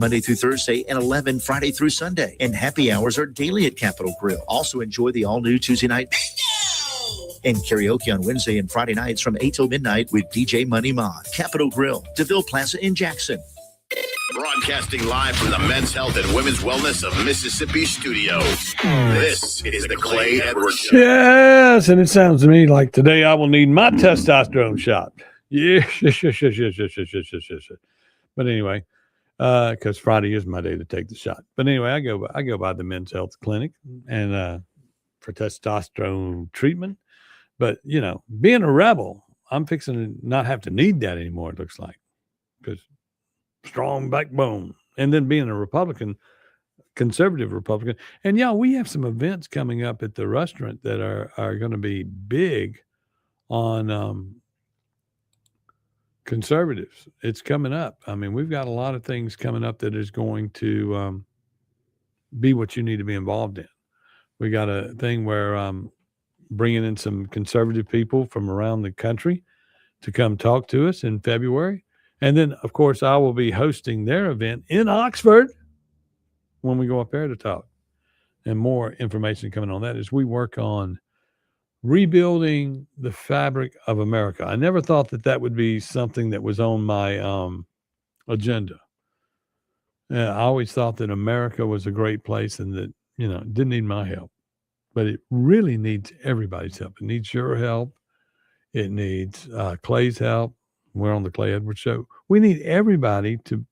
Monday through Thursday and 11 Friday through Sunday. And happy hours are daily at Capitol Grill. Also enjoy the all-new Tuesday night and karaoke on Wednesday and Friday nights from 8 till midnight with DJ Money Mod. Capitol Grill, DeVille Plaza in Jackson. Broadcasting live from the Men's Health and Women's Wellness of Mississippi studio. This is the Clay Edwards Show. Yes, and it sounds to me like today I will need my testosterone shot. Yes. But anyway, because Friday is my day to take the shot. But anyway, I go by the Men's Health Clinic and for testosterone treatment. But you know, being a rebel, I'm fixing to not have to need that anymore. It looks like, because strong backbone, and then being a Republican, conservative Republican, and yeah, we have some events coming up at the restaurant that are going to be big on conservatives. It's coming up. I mean, we've got a lot of things coming up that is going to be what you need to be involved in. We got a thing where bringing in some conservative people from around the country to come talk to us in February. And then, of course, I will be hosting their event in Oxford when we go up there to talk. And more information coming on that as we work on rebuilding the fabric of America. I never thought that would be something that was on my agenda. I always thought that America was a great place and that, you know, it didn't need my help. But it really needs everybody's help. It needs your help. It needs Clay's help. We're on the Clay Edwards Show. We need everybody to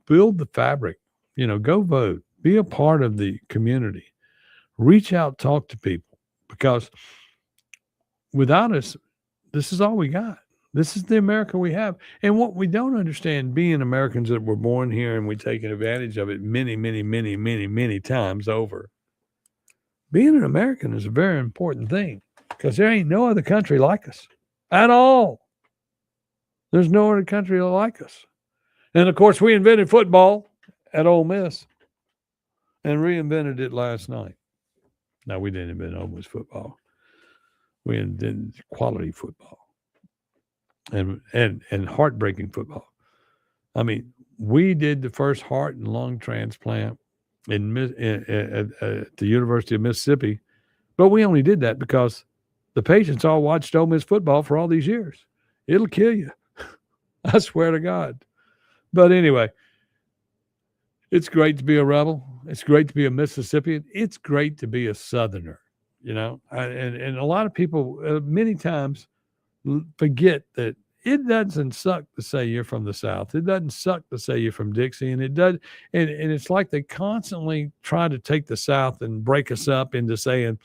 build the fabric. You know, go vote. Be a part of the community. Reach out, talk to people. Because without us, this is all we got. This is the America we have. And what we don't understand, being Americans that were born here and we've taken advantage of it many, many, many, many, many times over, being an American is a very important thing because there ain't no other country like us at all. There's no other country like us. And, of course, we invented football at Ole Miss and reinvented it last night. Now, we didn't invent Ole Miss football. We invented quality football and heartbreaking football. I mean, we did the first heart and lung transplant at the University of Mississippi, but we only did that because the patients all watched Ole Miss football for all these years. It'll kill you. I swear to God. But anyway, it's great to be a rebel. It's great to be a Mississippian. It's great to be a Southerner, you know. And a lot of people many times forget that it doesn't suck to say you're from the South. It doesn't suck to say you're from Dixie. And it does. And it's like they constantly try to take the South and break us up into saying,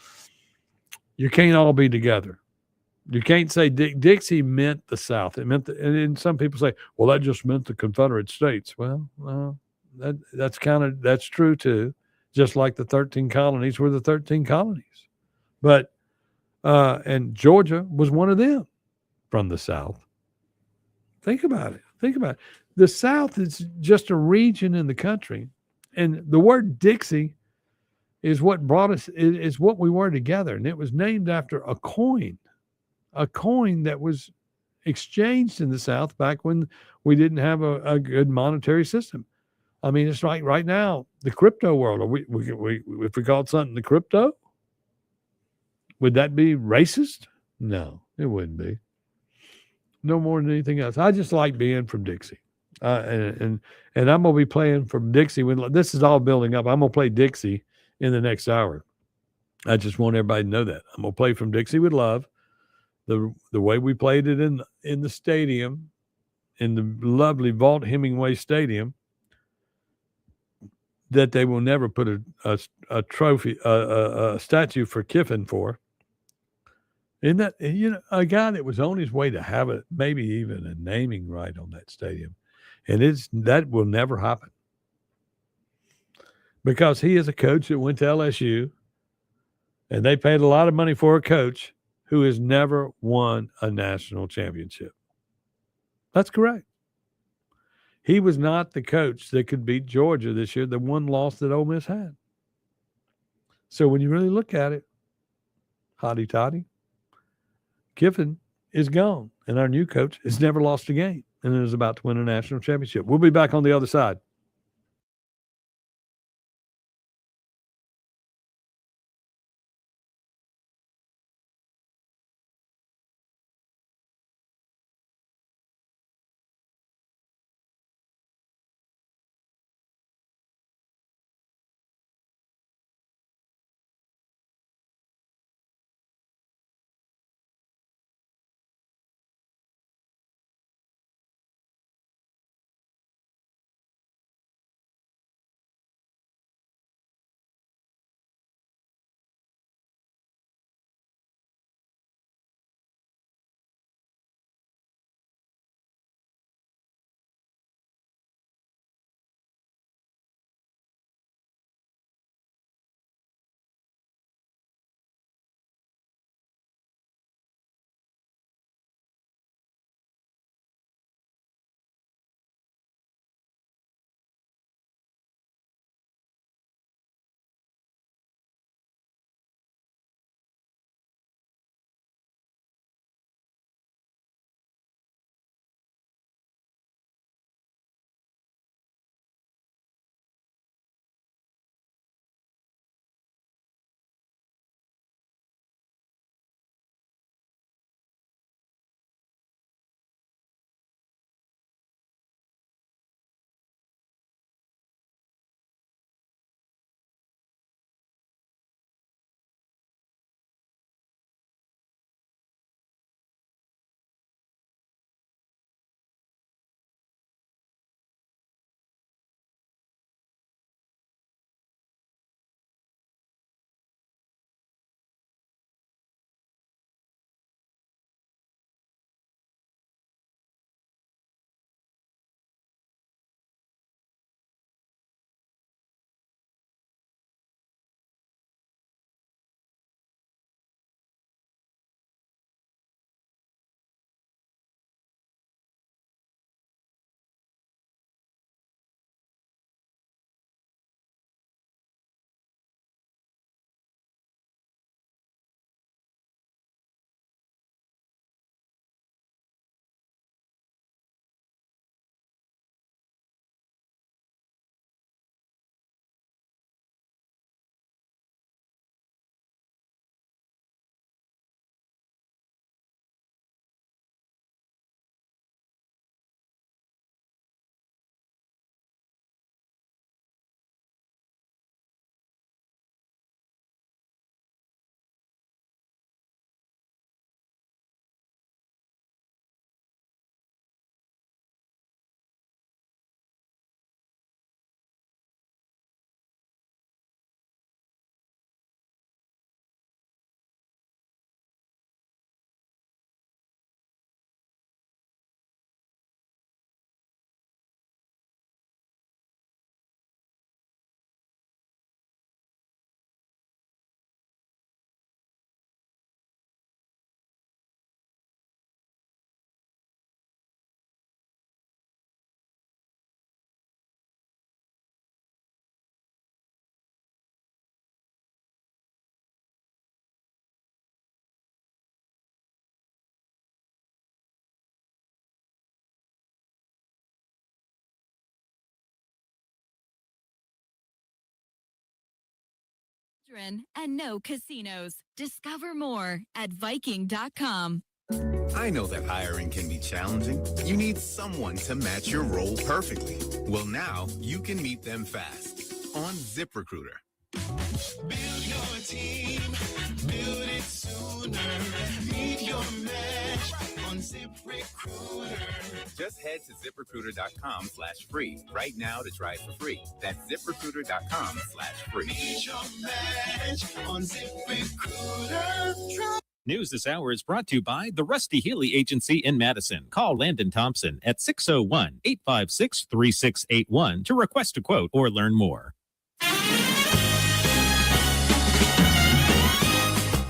you can't all be together. You can't say Dixie meant the South. It meant and some people say, well, that just meant the Confederate States. Well, that's true too. Just like the 13 colonies were the 13 colonies. But, and Georgia was one of them from the South. Think about it. The South is just a region in the country. And the word Dixie is what brought us, is what we were together. And it was named after a coin that was exchanged in the South back when we didn't have a good monetary system. I mean, it's like right now, the crypto world, if we called something the crypto, would that be racist? No, it wouldn't be. No more than anything else. I just like being from Dixie. And I'm going to be playing from Dixie. When this is all building up, I'm going to play Dixie in the next hour. I just want everybody to know that. I'm going to play from Dixie with Love. The way we played it in the stadium, in the lovely Vaught Hemingway Stadium, that they will never put a trophy, a statue for Kiffin for. Isn't that, you know, a guy that was on his way to have it, maybe even a naming right on that stadium. And that will never happen. Because he is a coach that went to LSU, and they paid a lot of money for a coach who has never won a national championship. That's correct. He was not the coach that could beat Georgia this year, the one loss that Ole Miss had. So when you really look at it, hotty toddy, Kiffin is gone, and our new coach has never lost a game and is about to win a national championship. We'll be back on the other side. And no casinos. Discover more at Viking.com. I know that hiring can be challenging. You need someone to match your role perfectly. Well, now you can meet them fast on ZipRecruiter. Build your team, build it sooner. Meet your match on ZipRecruiter. Just head to ZipRecruiter.com/free right now to try it for free. That's ZipRecruiter.com/free. Meet your match on ZipRecruiter. News this hour is brought to you by the Rusty Healy Agency in Madison. Call Landon Thompson at 601-856-3681 to request a quote or learn more.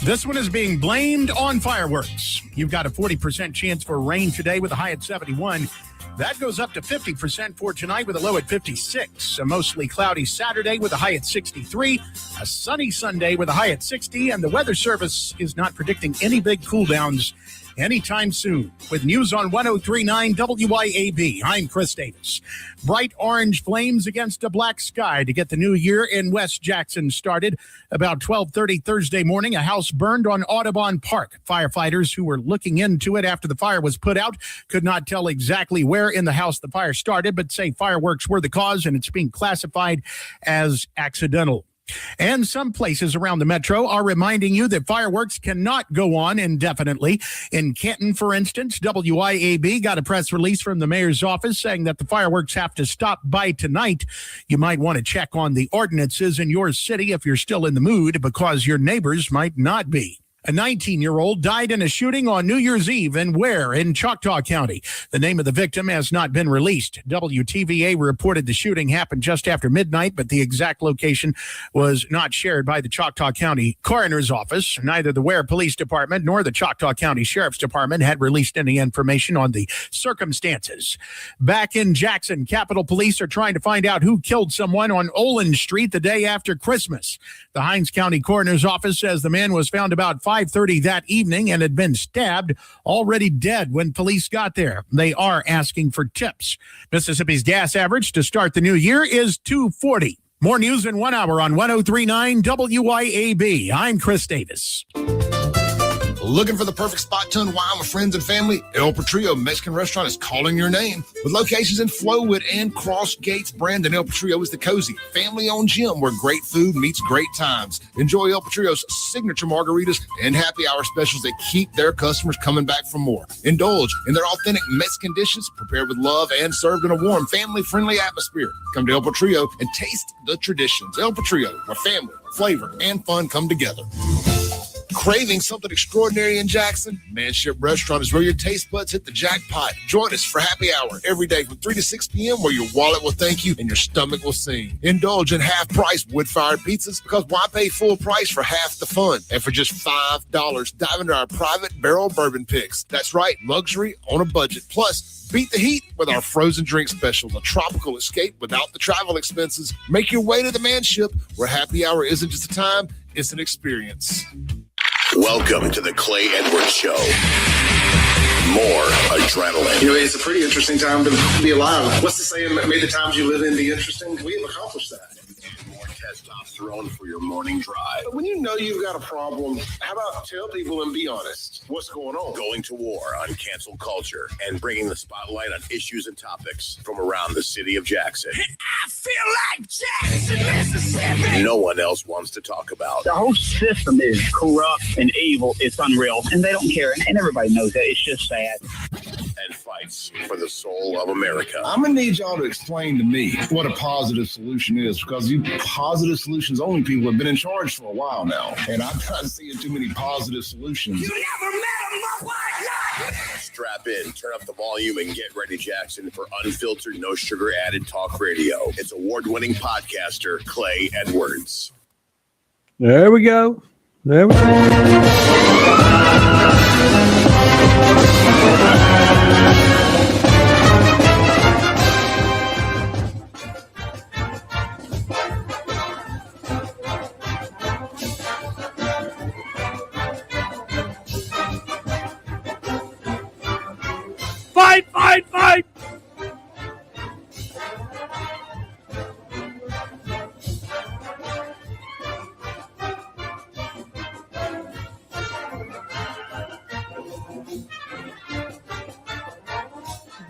This one is being blamed on fireworks. You've got a 40% chance for rain today with a high at 71. That goes up to 50% for tonight with a low at 56. A mostly cloudy Saturday with a high at 63. A sunny Sunday with a high at 60. And the Weather Service is not predicting any big cool downs anytime soon. With news on 103.9 WYAB, I'm Chris Davis. Bright orange flames against a black sky to get the new year in West Jackson started. About 12:30 Thursday morning, a house burned on Audubon Park. Firefighters who were looking into it after the fire was put out could not tell exactly where in the house the fire started, but say fireworks were the cause, and it's being classified as accidental. And some places around the metro are reminding you that fireworks cannot go on indefinitely. In Canton, for instance, WYAB got a press release from the mayor's office saying that the fireworks have to stop by tonight. You might want to check on the ordinances in your city if you're still in the mood, because your neighbors might not be. A 19-year-old died in a shooting on New Year's Eve in Ware in Choctaw County. The name of the victim has not been released. WTVA reported the shooting happened just after midnight, but the exact location was not shared by the Choctaw County Coroner's Office. Neither the Ware Police Department nor the Choctaw County Sheriff's Department had released any information on the circumstances. Back in Jackson, Capitol Police are trying to find out who killed someone on Olin Street the day after Christmas. The Hinds County Coroner's Office says the man was found about 5:30 that evening and had been stabbed, already dead when police got there. They are asking for tips. Mississippi's gas average to start the new year is $2.40. More news in 1 hour on 103.9 WYAB. I'm Chris Davis. Looking for the perfect spot to unwind with friends and family? El Patrillo Mexican Restaurant is calling your name. With locations in Flowood and Cross Gates, Brandon, El Patrillo is the cozy, family-owned gym where great food meets great times. Enjoy El Patrillo's signature margaritas and happy hour specials that keep their customers coming back for more. Indulge in their authentic Mexican dishes prepared with love and served in a warm, family-friendly atmosphere. Come to El Patrillo and taste the traditions. El Patrillo, where family, flavor, and fun come together. Craving something extraordinary in Jackson? Manship Restaurant is where your taste buds hit the jackpot. Join us for happy hour every day from 3 to 6 p.m. where your wallet will thank you and your stomach will sing. Indulge in half-price wood-fired pizzas, because why pay full price for half the fun? And for just $5, dive into our private barrel bourbon picks. That's right, luxury on a budget. Plus, beat the heat with our frozen drink specials, a tropical escape without the travel expenses. Make your way to the Manship, where happy hour isn't just a time, it's an experience. Welcome to the Clay Edwards Show. More adrenaline. You know, it's a pretty interesting time to be alive. What's the saying? May the times you live in be interesting. We have accomplished that. More testosterone for your morning drive. But when you know you've got a problem, how about tell people and be honest? What's going on? Going to war on cancel culture and bringing the spotlight on issues and topics from around the city of Jackson. I feel like Jackson, Mississippi. No one else wants to talk about. The whole system is corrupt and evil. It's unreal. And they don't care. And everybody knows that. It's just sad. And fights for the soul of America. I'm going to need y'all to explain to me what a positive solution is, because you positive solutions only people have been in charge for a while now. And I'm not seeing too many positive solutions. You never met a motherfucker. Strap in, turn up the volume, and get ready, Jackson, for unfiltered, no sugar added talk radio. It's award-winning podcaster Clay Edwards. There we go. There we go. Fight!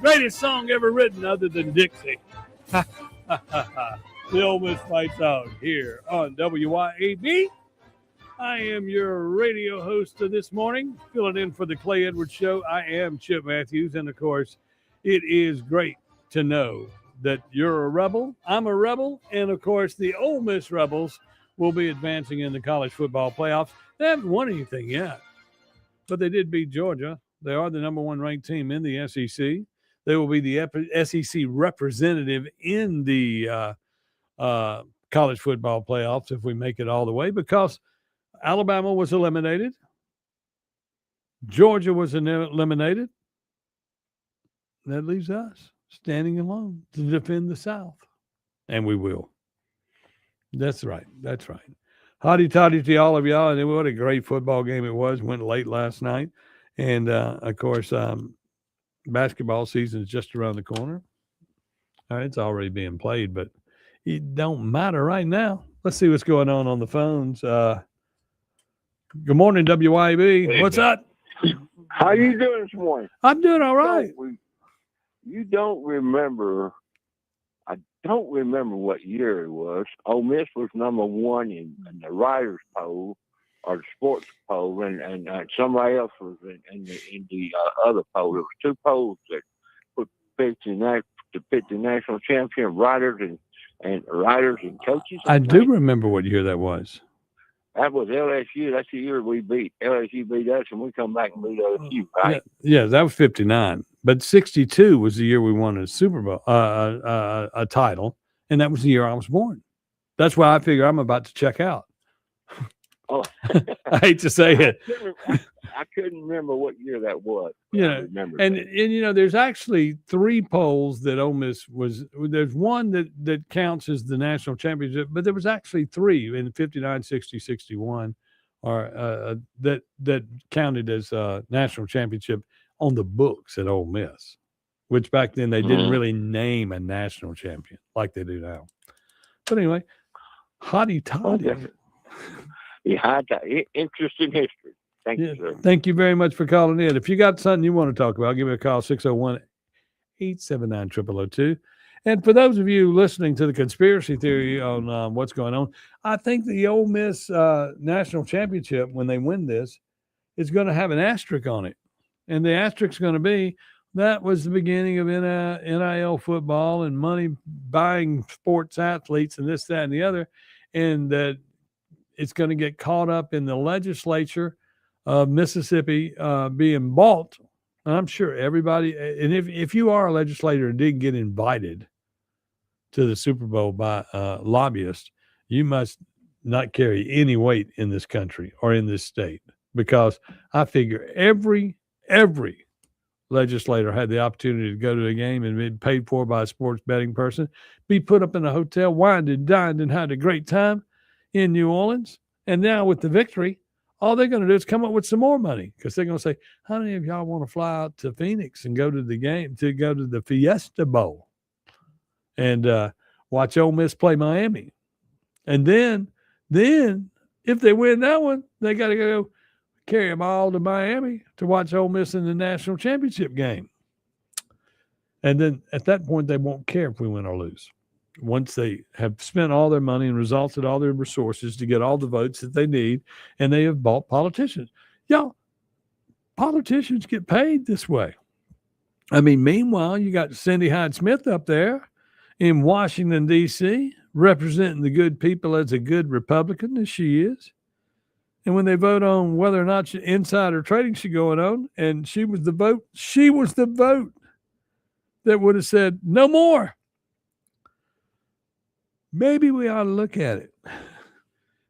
Greatest song ever written other than Dixie. The Ole Miss Lights Out here on WYAB. I am your radio host of this morning, filling in for the Clay Edwards Show. I am Chip Matthews, and of course, it is great to know that you're a rebel, I'm a rebel, and of course, the Ole Miss Rebels will be advancing in the college football playoffs. They haven't won anything yet, but they did beat Georgia. They are the number one ranked team in the SEC. They will be the SEC representative in the college football playoffs if we make it all the way, because Alabama was eliminated. Georgia was eliminated. That leaves us standing alone to defend the South. And we will. That's right. That's right. Hotty toddy to all of y'all. And what a great football game it was. Went late last night. And, of course, basketball season is just around the corner. It's already being played, but it don't matter right now. Let's see what's going on the phones. Good morning, WYB. Hey, what's up? How you doing this morning? I'm doing all right. You don't remember, I don't remember what year it was. Ole Miss was number one in the writers' poll or the sports poll, and somebody else was in the other poll. There was two polls that picked the national champion writers and writers and coaches. I do remember what year that was. That was LSU. That's the year we beat. LSU beat us, and we come back and beat LSU, right? Yeah, that was 59. But 62 was the year we won a Super Bowl, a title, and that was the year I was born. That's why I figure I'm about to check out. Oh. I hate to say it. I couldn't remember what year that was. Yeah, and you know, there's actually three polls that Ole Miss was. There's one that counts as the national championship, but there was actually three in 59, 60, 61, or that counted as national championship on the books at Ole Miss, which back then they didn't really name a national champion like they do now. But anyway, hotty toddy. Yeah, interesting history. Thank you, sir. Thank you very much for calling in. If you got something you want to talk about, give me a call, 601-879-0002. And for those of you listening to the conspiracy theory on what's going on, I think the Ole Miss national championship, when they win this, is going to have an asterisk on it. And the asterisk is going to be, that was the beginning of NIL football and money buying sports athletes and this, that, and the other. And that it's going to get caught up in the legislature of Mississippi being bought. And I'm sure everybody, and if you are a legislator and didn't get invited to the Super Bowl by lobbyists, you must not carry any weight in this country or in this state, because I figure every legislator had the opportunity to go to a game and be paid for by a sports betting person, be put up in a hotel, wined and dined and had a great time in New Orleans. And now with the victory, all they're going to do is come up with some more money, because they're going to say, how many of y'all want to fly out to Phoenix and go to the game, to go to the Fiesta Bowl and watch Ole Miss play Miami? And then if they win that one, they got to go carry them all to Miami to watch Ole Miss in the national championship game. And then at that point, they won't care if we win or lose. Once they have spent all their money and exhausted all their resources to get all the votes that they need, and they have bought politicians. Y'all, politicians get paid this way. I mean, meanwhile, you got Cindy Hyde-Smith up there in Washington, D.C., representing the good people as a good Republican as she is. And when they vote on whether or not insider trading should go on, and she was the vote that would have said, no more. Maybe we ought to look at it.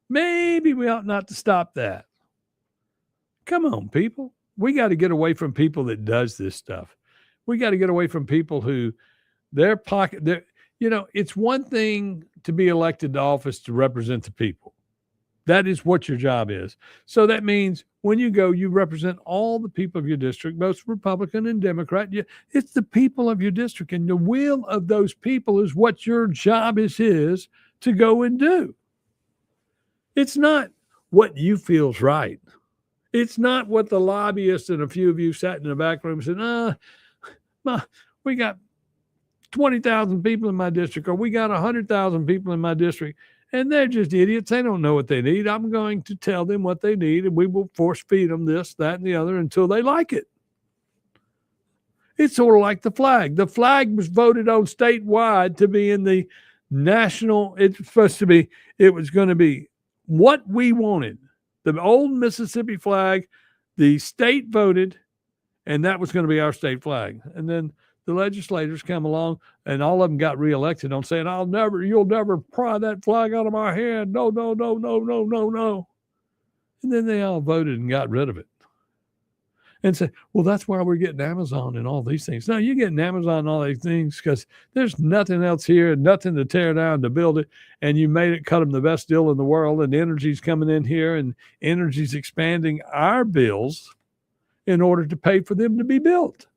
Maybe we ought not to stop that. Come on, people. We got to get away from people that does this stuff. We got to get away from people who it's one thing to be elected to office to represent the people. That is what your job is. So that means when you go, you represent all the people of your district, both Republican and Democrat. It's the people of your district, and the will of those people is what your job is to go and do. It's not what you feel's right. It's not what the lobbyists and a few of you sat in the back room and said, we're we got 20,000 people in my district, or we got 100,000 people in my district, and they're just idiots. They don't know what they need. I'm going to tell them what they need, and we will force feed them this, that, and the other until they like it. It's sort of like the flag. The flag was voted on statewide to be in the national. It's supposed to be, it was going to be what we wanted. The old Mississippi flag, the state voted, and that was going to be our state flag. And then the legislators come along, and all of them got reelected on saying, you'll never pry that flag out of my hand. No, no, no, no, no, no, no. And then they all voted and got rid of it. And say, well, that's why we're getting Amazon and all these things. No, you're getting Amazon and all these things because there's nothing else here, nothing to tear down to build it. And you made it, cut them the best deal in the world. And energy's coming in here, and energy's expanding our bills in order to pay for them to be built.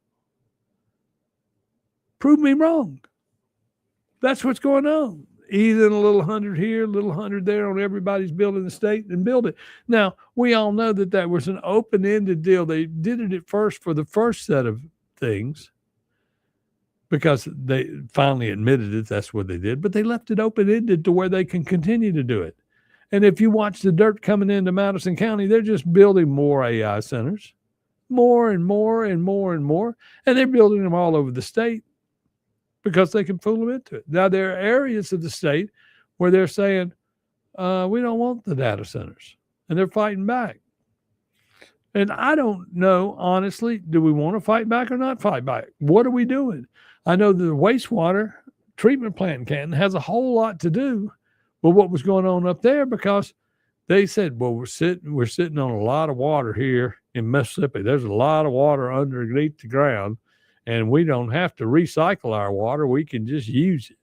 Prove me wrong. That's what's going on. Either a little 100 here, a little 100 there on everybody's bill in the state and build it. Now, we all know that that was an open-ended deal. They did it at first for the first set of things because they finally admitted it. That's what they did. But they left it open-ended to where they can continue to do it. And if you watch the dirt coming into Madison County, they're just building more AI centers, more and more and more and more. And they're building them all over the state, because they can fool them into it. Now, there are areas of the state where they're saying, we don't want the data centers, and they're fighting back. And I don't know, honestly, do we want to fight back or not fight back? What are we doing? I know the wastewater treatment plant in Canton has a whole lot to do with what was going on up there, because they said, well, we're sitting on a lot of water here in Mississippi. There's a lot of water underneath the ground, and we don't have to recycle our water. We can just use it.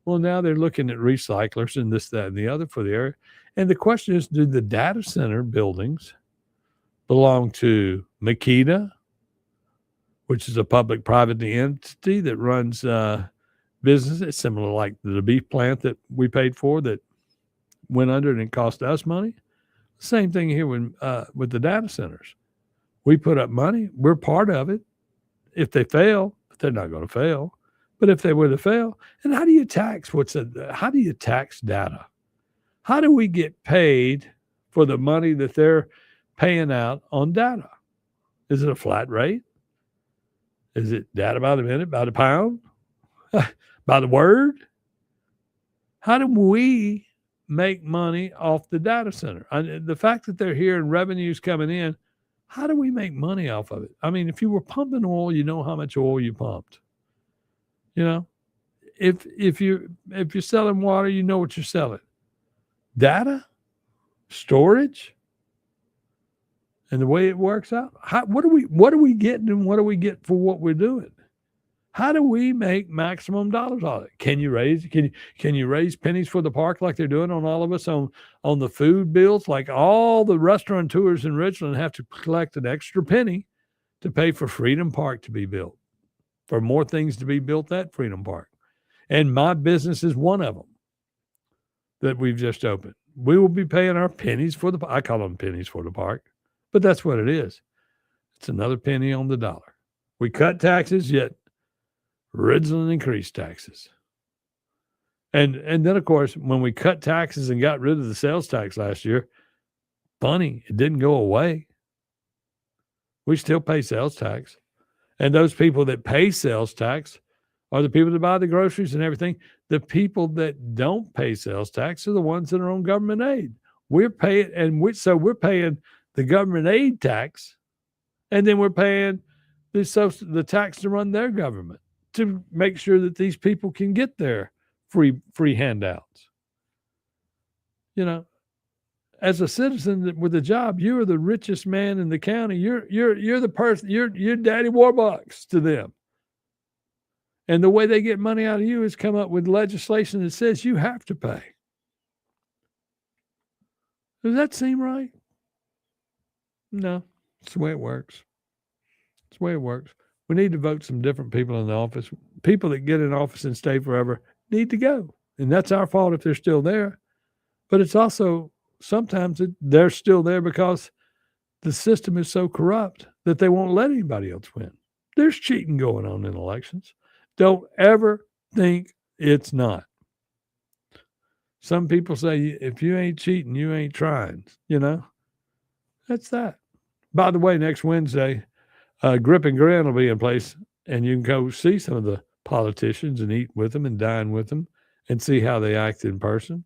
Well, now they're looking at recyclers and this, that, and the other for the area. And the question is, do the data center buildings belong to Makita, which is a public-private entity that runs business? It's similar like the beef plant that we paid for that went under and it cost us money. Same thing here with the data centers. We put up money. We're part of it. If they fail, but they're not going to fail. But if they were to fail, and how do you tax how do you tax data? How do we get paid for the money that they're paying out on data? Is it a flat rate? Is it data by the minute, by the pound, by the word? How do we make money off the data center? The fact that they're here and revenue's coming in, how do we make money off of it? I mean, if you were pumping oil, you know how much oil you pumped. You know, if you're selling water, you know what you're selling. Data, storage, and the way it works out. What are we getting, and what do we get for what we're doing? How do we make maximum dollars on it? Can you raise pennies for the park like they're doing on all of us on the food bills? Like all the restaurateurs in Richland have to collect an extra penny to pay for Freedom Park to be built, for more things to be built at Freedom Park. And my business is one of them that we've just opened. We will be paying our pennies for I call them pennies for the park, but that's what it is. It's another penny on the dollar. We cut taxes, yet Ridgeland increased taxes. And then, of course, when we cut taxes and got rid of the sales tax last year, funny, it didn't go away. We still pay sales tax. And those people that pay sales tax are the people that buy the groceries and everything. The people that don't pay sales tax are the ones that are on government aid. We're paying, so we're paying the government aid tax, and then we're paying the tax to run their government, to make sure that these people can get their free handouts. You know, as a citizen with a job, you're the richest man in the county. You're the person. You're Daddy Warbucks to them. And the way they get money out of you is come up with legislation that says you have to pay. Does that seem right? No, it's the way it works. It's the way it works. We need to vote some different people in the office. People that get in office and stay forever need to go. And that's our fault if they're still there. But it's also sometimes they're still there because the system is so corrupt that they won't let anybody else win. There's cheating going on in elections. Don't ever think it's not. Some people say, if you ain't cheating, you ain't trying, you know? That's that. By the way, next Wednesday, Grip and Grin will be in place, and you can go see some of the politicians and eat with them and dine with them and see how they act in person.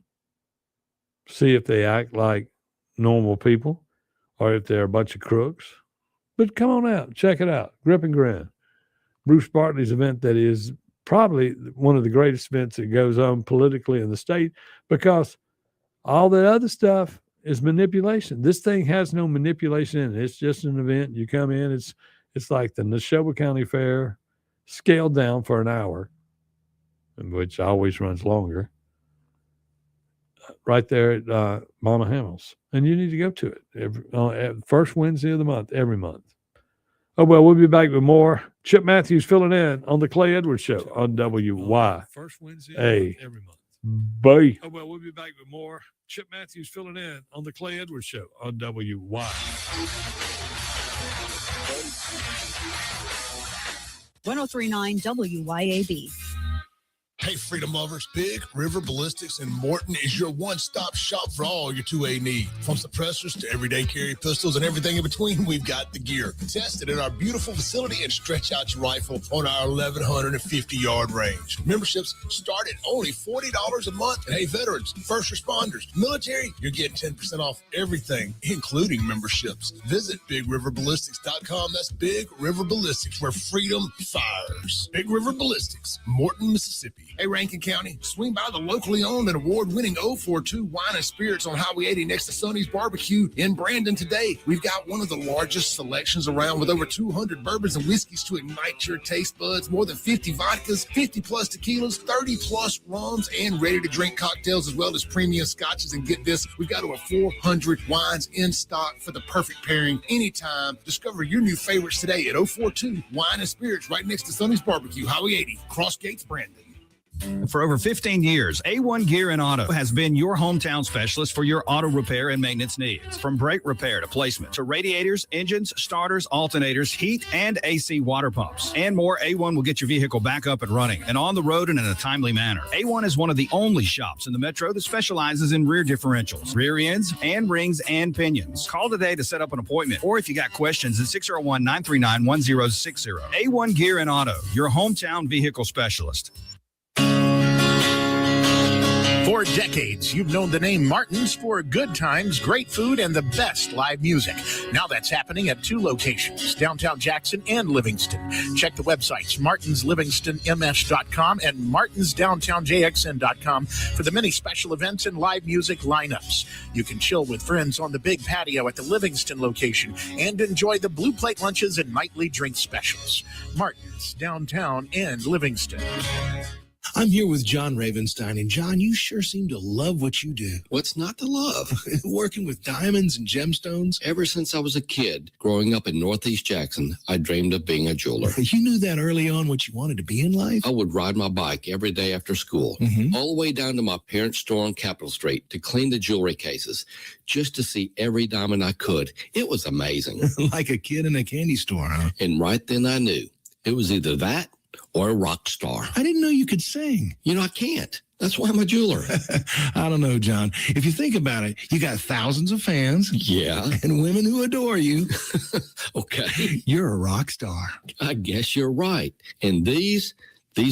See if they act like normal people or if they're a bunch of crooks. But come on out, check it out. Grip and Grin. Bruce Bartley's event that is probably one of the greatest events that goes on politically in the state, because all the other stuff is manipulation. This thing has no manipulation in it. It's just an event. You come in, it's like the Neshoba County Fair scaled down for an hour, which always runs longer, right there at Mama Hamels. And you need to go to it every first Wednesday of the month, every month. Oh, well, we'll be back with more. Chip Matthews filling in on the Clay Edwards Show on WY. First Wednesday every month. Bye. Oh, well, we'll be back with more. Chip Matthews filling in on the Clay Edwards Show on WY. 1039 WYAB. Hey, freedom lovers, Big River Ballistics in Morton is your one-stop shop for all your 2A needs. From suppressors to everyday carry pistols and everything in between, we've got the gear. Test it in our beautiful facility and stretch out your rifle on our 1,150-yard range. Memberships start at only $40 a month. And hey, veterans, first responders, military, you're getting 10% off everything, including memberships. Visit BigRiverBallistics.com. That's Big River Ballistics, where freedom fires. Big River Ballistics, Morton, Mississippi. Hey, Rankin County, swing by the locally owned and award-winning 042 Wine and Spirits on Highway 80 next to Sonny's Barbecue in Brandon today. We've got one of the largest selections around with over 200 bourbons and whiskeys to ignite your taste buds, more than 50 vodkas, 50-plus tequilas, 30-plus rums, and ready-to-drink cocktails, as well as premium scotches. And get this, we've got over 400 wines in stock for the perfect pairing anytime. Discover your new favorites today at 042 Wine and Spirits right next to Sonny's Barbecue, Highway 80, Cross Gates, Brandon. For over 15 years, A1 Gear and Auto has been your hometown specialist for your auto repair and maintenance needs. From brake repair to placement to radiators, engines, starters, alternators, heat, and AC water pumps, and more, A1 will get your vehicle back up and running and on the road and in a timely manner. A1 is one of the only shops in the metro that specializes in rear differentials, rear ends, and rings and pinions. Call today to set up an appointment, or if you got questions, at 601-939-1060. A1 Gear and Auto, your hometown vehicle specialist. For decades, you've known the name Martin's for good times, great food, and the best live music. Now that's happening at 2 locations, downtown Jackson and Livingston. Check the websites, martinslivingstonms.com and martinsdowntownjxn.com for the many special events and live music lineups. You can chill with friends on the big patio at the Livingston location and enjoy the Blue Plate lunches and nightly drink specials. Martin's, downtown and Livingston. I'm here with John Ravenstein, and John, you sure seem to love what you do. What's not to love? Working with diamonds and gemstones? Ever since I was a kid, growing up in Northeast Jackson, I dreamed of being a jeweler. You knew that early on what you wanted to be in life? I would ride my bike every day after school, all the way down to my parents' store on Capitol Street to clean the jewelry cases, just to see every diamond I could. It was amazing. Like a kid in a candy store, huh? And right then I knew it was either that or a rock star. I didn't know you could sing. You know, I can't. That's why I'm a jeweler. I don't know, John. If you think about it, you got thousands of fans. Yeah. And women who adore you. Okay. You're a rock star. I guess you're right. And these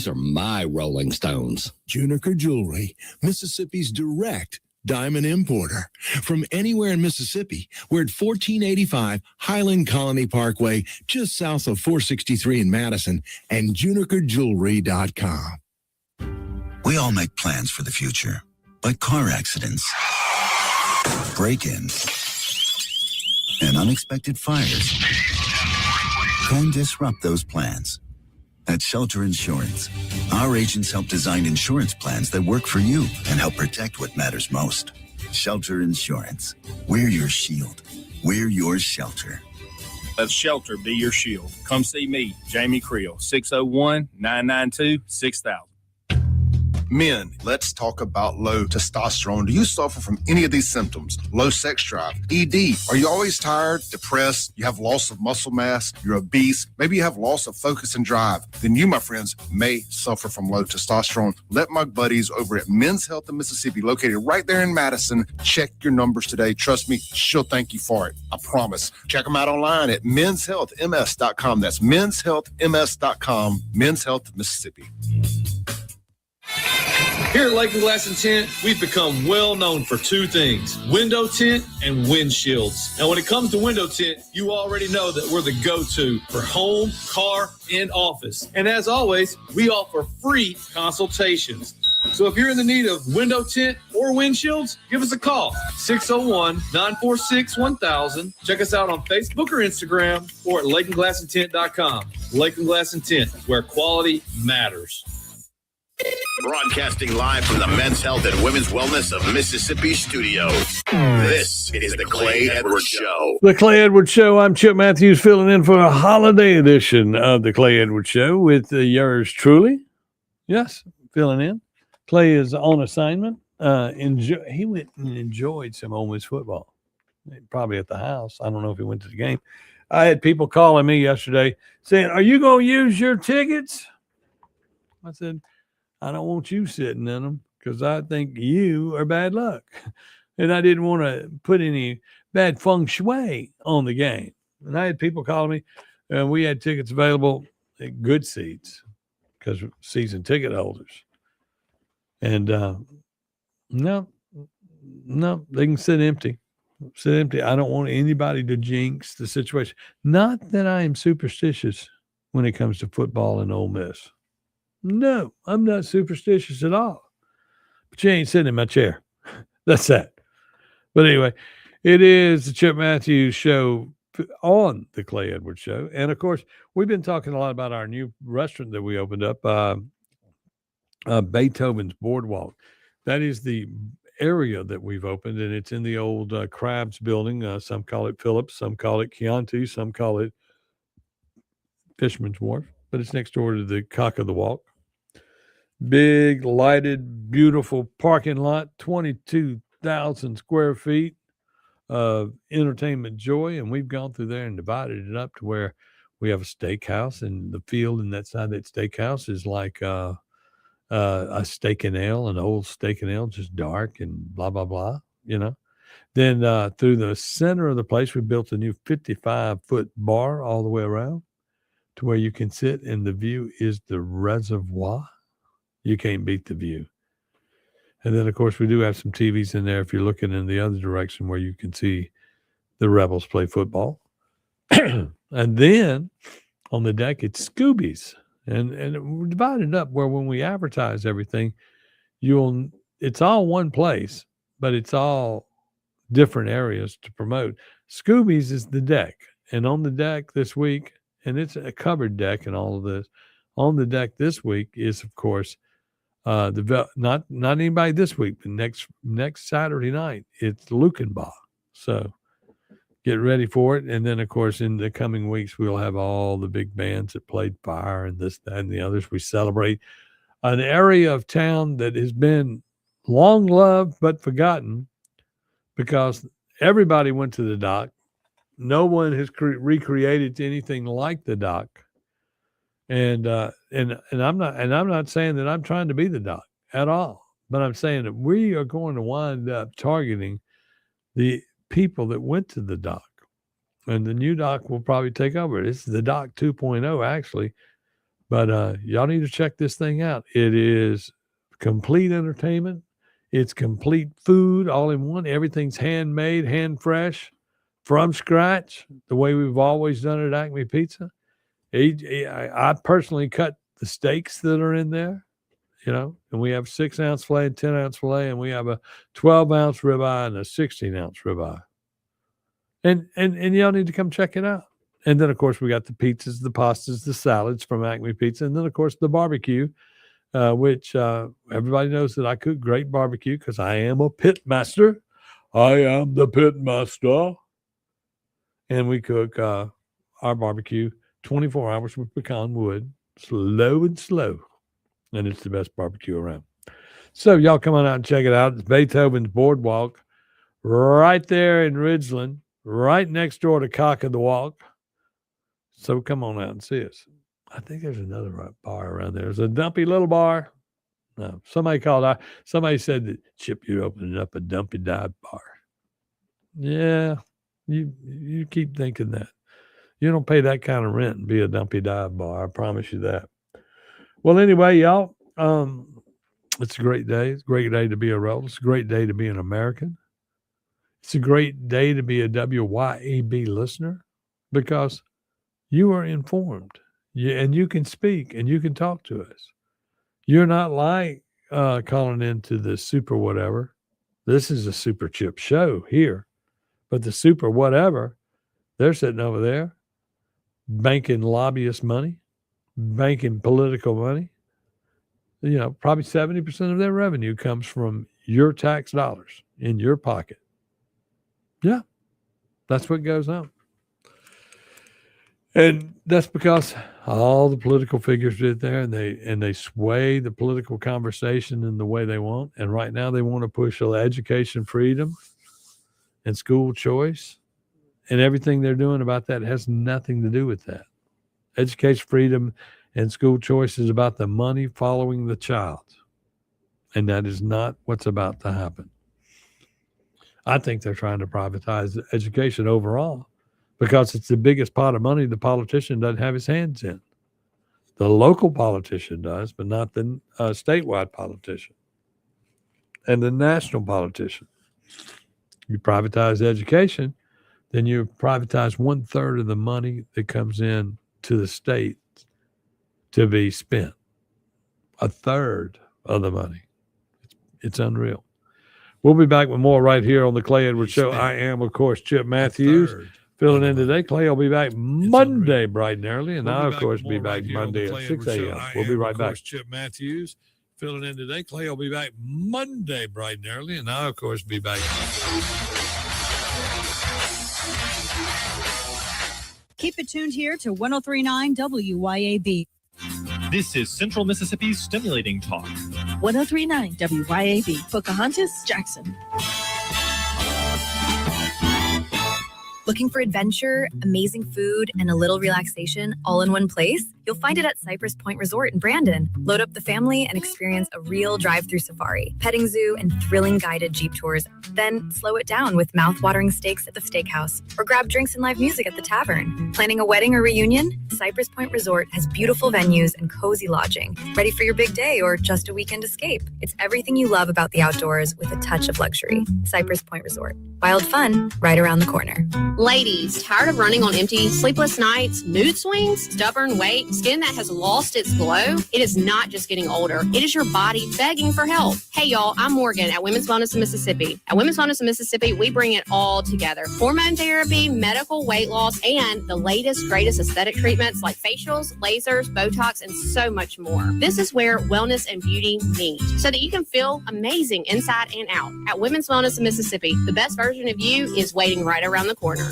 are my Rolling Stones. Juniker Jewelry, Mississippi's direct diamond importer. From anywhere in Mississippi, we're at 1485 Highland Colony Parkway, just south of 463 in Madison, and junikerjewelry.com. We all make plans for the future, but car accidents, break-ins, and unexpected fires can disrupt those plans. At Shelter Insurance, our agents help design insurance plans that work for you and help protect what matters most. Shelter Insurance. We're your shield. We're your shelter. Let Shelter be your shield. Come see me, Jamie Creel, 601-992-6000. Men, let's talk about low testosterone. Do you suffer from any of these symptoms? Low sex drive, ED. Are you always tired, depressed? You have loss of muscle mass? You're obese? Maybe you have loss of focus and drive? Then you, my friends, may suffer from low testosterone. Let my buddies over at Men's Health in Mississippi, located right there in Madison, check your numbers today. Trust me, she'll thank you for it. I promise. Check them out online at menshealthms.com. That's menshealthms.com. Men's Health Mississippi. Here at Lake and Glass and Tint, we've become well known for two things: window tint and windshields. Now, when it comes to window tint, you already know that we're the go-to for home, car, and office. And as always, we offer free consultations. So if you're in the need of window tint or windshields, give us a call, 601-946-1000. Check us out on Facebook or Instagram or at lakeandglassandtint.com. Lake and Glass and Tint, where quality matters. Broadcasting live from the Men's Health and Women's Wellness of Mississippi studio. This is the Clay Edwards Show. The Clay Edwards Show. I'm Chip Matthews, filling in for a holiday edition of the Clay Edwards Show with yours truly. Yes, filling in. Clay is on assignment. He went and enjoyed some Ole Miss football, probably at the house. I don't know if he went to the game. I had people calling me yesterday saying, "Are you going to use your tickets?" I said, "I don't want you sitting in them because I think you are bad luck." And I didn't want to put any bad feng shui on the game. And I had people calling me, and we had tickets available at good seats because season ticket holders. And no, they can sit empty. Sit empty. I don't want anybody to jinx the situation. Not that I am superstitious when it comes to football and Ole Miss. No, I'm not superstitious at all. But you ain't sitting in my chair. That's that. But anyway, it is the Chip Matthews Show on the Clay Edwards Show. And, of course, we've been talking a lot about our new restaurant that we opened up, Beethoven's Boardwalk. That is the area that we've opened, and it's in the old Crabs building. Some call it Phillips, some call it Chianti, some call it Fisherman's Wharf. But it's next door to the Cock of the Walk. Big, lighted, beautiful parking lot, 22,000 square feet of entertainment joy. And we've gone through there and divided it up to where we have a steakhouse, and the field in that side of that steakhouse is like a steak and ale, an old steak and ale, just dark and blah, blah, blah, you know. Then through the center of the place, we built a new 55-foot bar all the way around to where you can sit, and the view is the reservoir. You can't beat the view. And then, of course, we do have some TVs in there if you're looking in the other direction where you can see the Rebels play football. And then on the deck, it's Scooby's. And we're divided up where when we advertise everything, it's all one place, but it's all different areas to promote. Scooby's is the deck. And on the deck this week, and it's a covered deck and all of this, on the deck this week is, of course, not anybody this week, but next Saturday night, it's Lukenbach. So get ready for it. And then, of course, in the coming weeks, we'll have all the big bands that played Fire and this, that, and the others. We celebrate an area of town that has been long loved but forgotten because everybody went to the dock. No one has recreated anything like the dock. And I'm not saying that I'm trying to be the dock at all, but I'm saying that we are going to wind up targeting the people that went to the dock, and the new dock will probably take over. It's the dock 2.0 actually, but y'all need to check this thing out. It is complete entertainment. It's complete food all in one. Everything's handmade, hand fresh, from scratch, the way we've always done it at Acme Pizza. I personally cut the steaks that are in there, you know, and we have 6-ounce filet and 10-ounce filet, and we have a 12-ounce ribeye and a 16-ounce ribeye. And y'all need to come check it out. And then, of course, we got the pizzas, the pastas, the salads from Acme Pizza, and then, of course, the barbecue, which everybody knows that I cook great barbecue because I am a pit master. I am the pit master. And we cook our barbecue 24 hours with pecan wood, slow and slow. And it's the best barbecue around. So y'all come on out and check it out. It's Beethoven's Boardwalk right there in Ridgeland, right next door to Cock of the Walk. So come on out and see us. I think there's another bar around there. There's a dumpy little bar. No, somebody said that, Chip, you're opening up a dumpy dive bar. Yeah, you keep thinking that. You don't pay that kind of rent and be a dumpy dive bar. I promise you that. Well, anyway, y'all, it's a great day. It's a great day to be a rebel. It's a great day to be an American. It's a great day to be a WYAB listener because you are informed. And you can speak and you can talk to us. You're not like calling into the super whatever. This is a super chip show here. But the super whatever, they're sitting over there banking lobbyist money, banking political money. You know, probably 70% of their revenue comes from your tax dollars in your pocket. Yeah, that's what goes on. And that's because all the political figures did there, and they sway the political conversation in the way they want. And right now they want to push education freedom and school choice, and everything they're doing about that has nothing to do with that. Education freedom and school choice is about the money following the child. And that is not what's about to happen. I think they're trying to privatize education overall because it's the biggest pot of money the politician doesn't have his hands in. The local politician does, but not the statewide politician and the national politician. You privatize education, then you privatize 1/3 of the money that comes in to the state to be spent. 1/3 of the money. It's unreal. We'll be back with more right here on the Clay Edwards Show. I am, of course, Chip Matthews. Filling in today. Clay will be back Monday bright and early, and I'll, of course, be back Monday at 6 a.m. We'll be right back. Chip Matthews filling in today. Clay will be back Monday bright and early, and I'll, of course, be back. Keep it tuned here to 103.9 WYAB. This is Central Mississippi's Stimulating Talk. 103.9 WYAB. Pocahontas, Jackson. Looking for adventure, amazing food, and a little relaxation all in one place? You'll find it at Cypress Point Resort in Brandon. Load up the family and experience a real drive-through safari, petting zoo, and thrilling guided Jeep tours. Then slow it down with mouth-watering steaks at the steakhouse, or grab drinks and live music at the tavern. Planning a wedding or reunion? Cypress Point Resort has beautiful venues and cozy lodging. Ready for your big day or just a weekend escape? It's everything you love about the outdoors with a touch of luxury. Cypress Point Resort. Wild fun right around the corner. Ladies, tired of running on empty, sleepless nights, mood swings, stubborn weight, skin that has lost its glow? It is not just getting older. It is your body begging for help. Hey, y'all, I'm Morgan at Women's Wellness of Mississippi. At Women's Wellness of Mississippi, we bring it all together. Hormone therapy, medical weight loss, and the latest, greatest aesthetic treatments like facials, lasers, Botox, and so much more. This is where wellness and beauty meet so that you can feel amazing inside and out. At Women's Wellness of Mississippi, the best version of you is waiting right around the corner.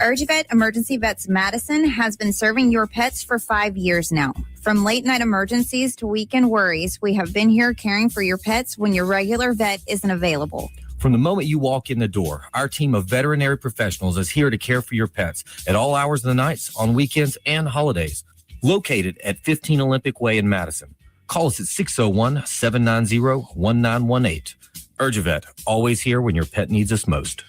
UrgiVet Emergency Vets Madison has been serving your pets for 5 years now. From late night emergencies to weekend worries, we have been here caring for your pets when your regular vet isn't available. From the moment you walk in the door, our team of veterinary professionals is here to care for your pets at all hours of the nights, on weekends, and holidays. Located at 15 Olympic Way in Madison. Call us at 601-790-1918. UrgiVet, always here when your pet needs us most.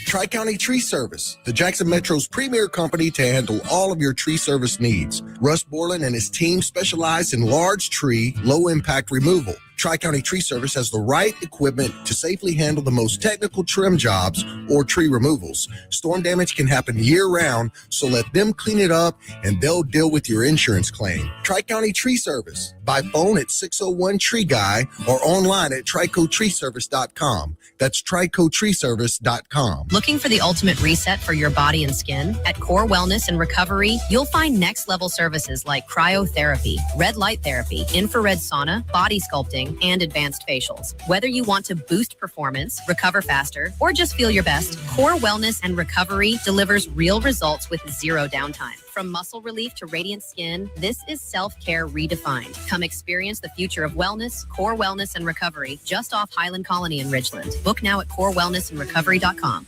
Tri-County Tree Service, the Jackson Metro's premier company to handle all of your tree service needs. Russ Borland and his team specialize in large tree, low-impact removal. Tri-County Tree Service has the right equipment to safely handle the most technical trim jobs or tree removals. Storm damage can happen year-round, so let them clean it up and they'll deal with your insurance claim. Tri-County Tree Service, by phone at 601-TREE-GUY or online at tricotreeservice.com. That's tricotreeservice.com. Looking for the ultimate reset for your body and skin? At Core Wellness and Recovery, you'll find next-level services like cryotherapy, red light therapy, infrared sauna, body sculpting, conditioning, and advanced facials. Whether you want to boost performance, recover faster, or just feel your best, Core Wellness and Recovery delivers real results with zero downtime. From muscle relief to radiant skin, this is self-care redefined. Come experience the future of wellness, Core Wellness and Recovery, just off Highland Colony in Ridgeland. Book now at corewellnessandrecovery.com.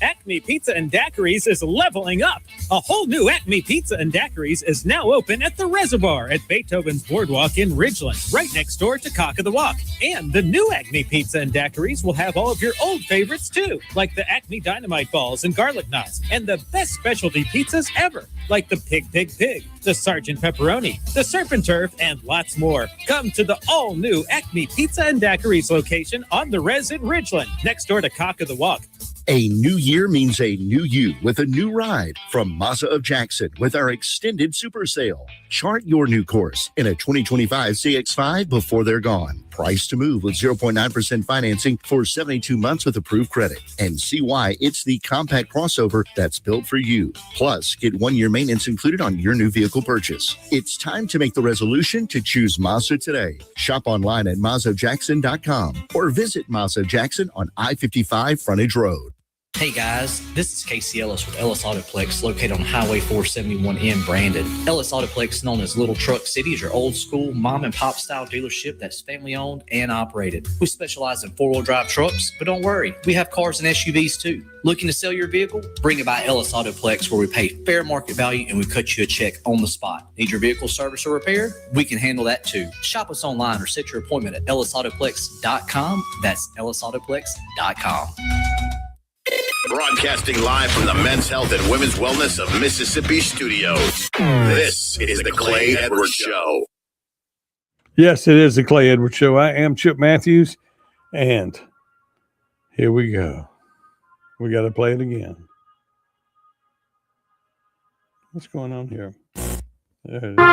Acme Pizza and Daiquiris is leveling up. A whole new Acme Pizza and Daiquiris is now open at the Reservoir at Beethoven's Boardwalk in Ridgeland, right next door to Cock of the Walk. And the new Acme Pizza and Daiquiris will have all of your old favorites too, like the Acme Dynamite Balls and Garlic Knots, and the best specialty pizzas ever, like the Pig, the Sergeant Pepperoni, the Serpent Turf, and lots more. Come to the all-new Acme Pizza and Daiquiris location on the Res in Ridgeland, next door to Cock of the Walk. A new year means a new you with a new ride from Mazda of Jackson with our extended super sale. Chart your new course in a 2025 CX-5 before they're gone. Price to move with 0.9% financing for 72 months with approved credit. And see why it's the compact crossover that's built for you. Plus, get 1 year maintenance included on your new vehicle purchase. It's time to make the resolution to choose Mazda today. Shop online at MazdaJackson.com or visit Mazda Jackson on I-55 Frontage Road. Hey guys, this is Casey Ellis with Ellis Autoplex located on Highway 471 in Brandon. Ellis Autoplex, known as Little Truck City, is your old school mom and pop style dealership that's family owned and operated. We specialize in 4-wheel drive trucks, but don't worry, we have cars and SUVs too. Looking to sell your vehicle? Bring it by Ellis Autoplex where we pay fair market value and we cut you a check on the spot. Need your vehicle service or repair? We can handle that too. Shop us online or set your appointment at EllisAutoplex.com. That's EllisAutoplex.com. Broadcasting live from the Men's Health and Women's Wellness of Mississippi studios. This is the Clay Edwards Show. Yes, it is the Clay Edwards Show. I am Chip Matthews, and here we go. We got to play it again. What's going on here? There it is.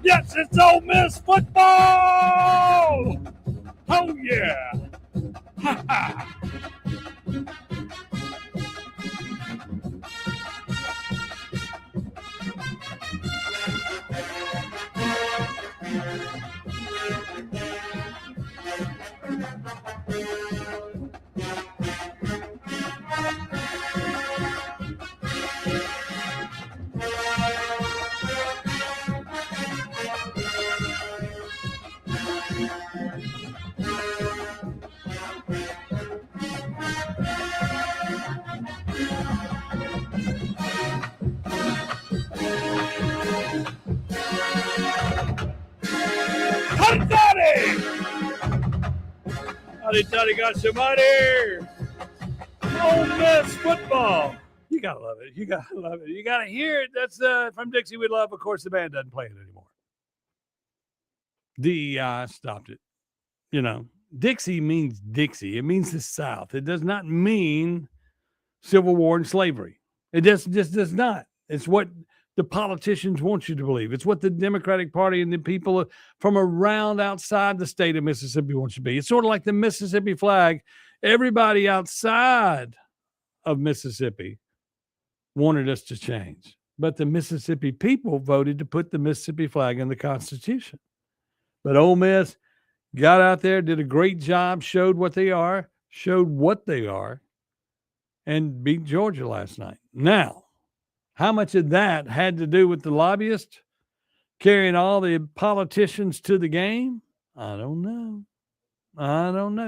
Yes, it's Ole Miss football! Oh, yeah! Ha ha! Howdy, got somebody. Ole Miss football. You gotta love it. You gotta love it. You gotta hear it. That's from Dixie We Love. Of course, the band doesn't play it anymore. DEI stopped it. You know, Dixie means Dixie. It means the South. It does not mean Civil War and slavery. It just does not. It's what the politicians want you to believe. It's what the Democratic Party and the people from around outside the state of Mississippi want you to be. It's sort of like the Mississippi flag. Everybody outside of Mississippi wanted us to change. But the Mississippi people voted to put the Mississippi flag in the Constitution. But Ole Miss got out there, did a great job, showed what they are, and beat Georgia last night. Now, how much of that had to do with the lobbyists carrying all the politicians to the game? I don't know.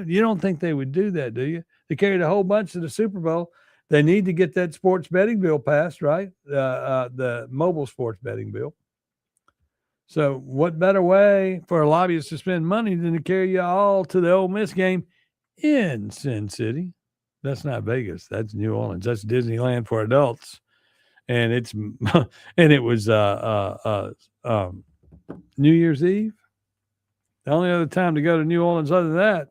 You don't think they would do that, do you? They carried a whole bunch to the Super Bowl. They need to get that sports betting bill passed, right? The mobile sports betting bill. So what better way for a lobbyist to spend money than to carry you all to the Ole Miss game in Sin City? That's not Vegas. That's New Orleans. That's Disneyland for adults. And it was New Year's Eve. The only other time to go to New Orleans other than that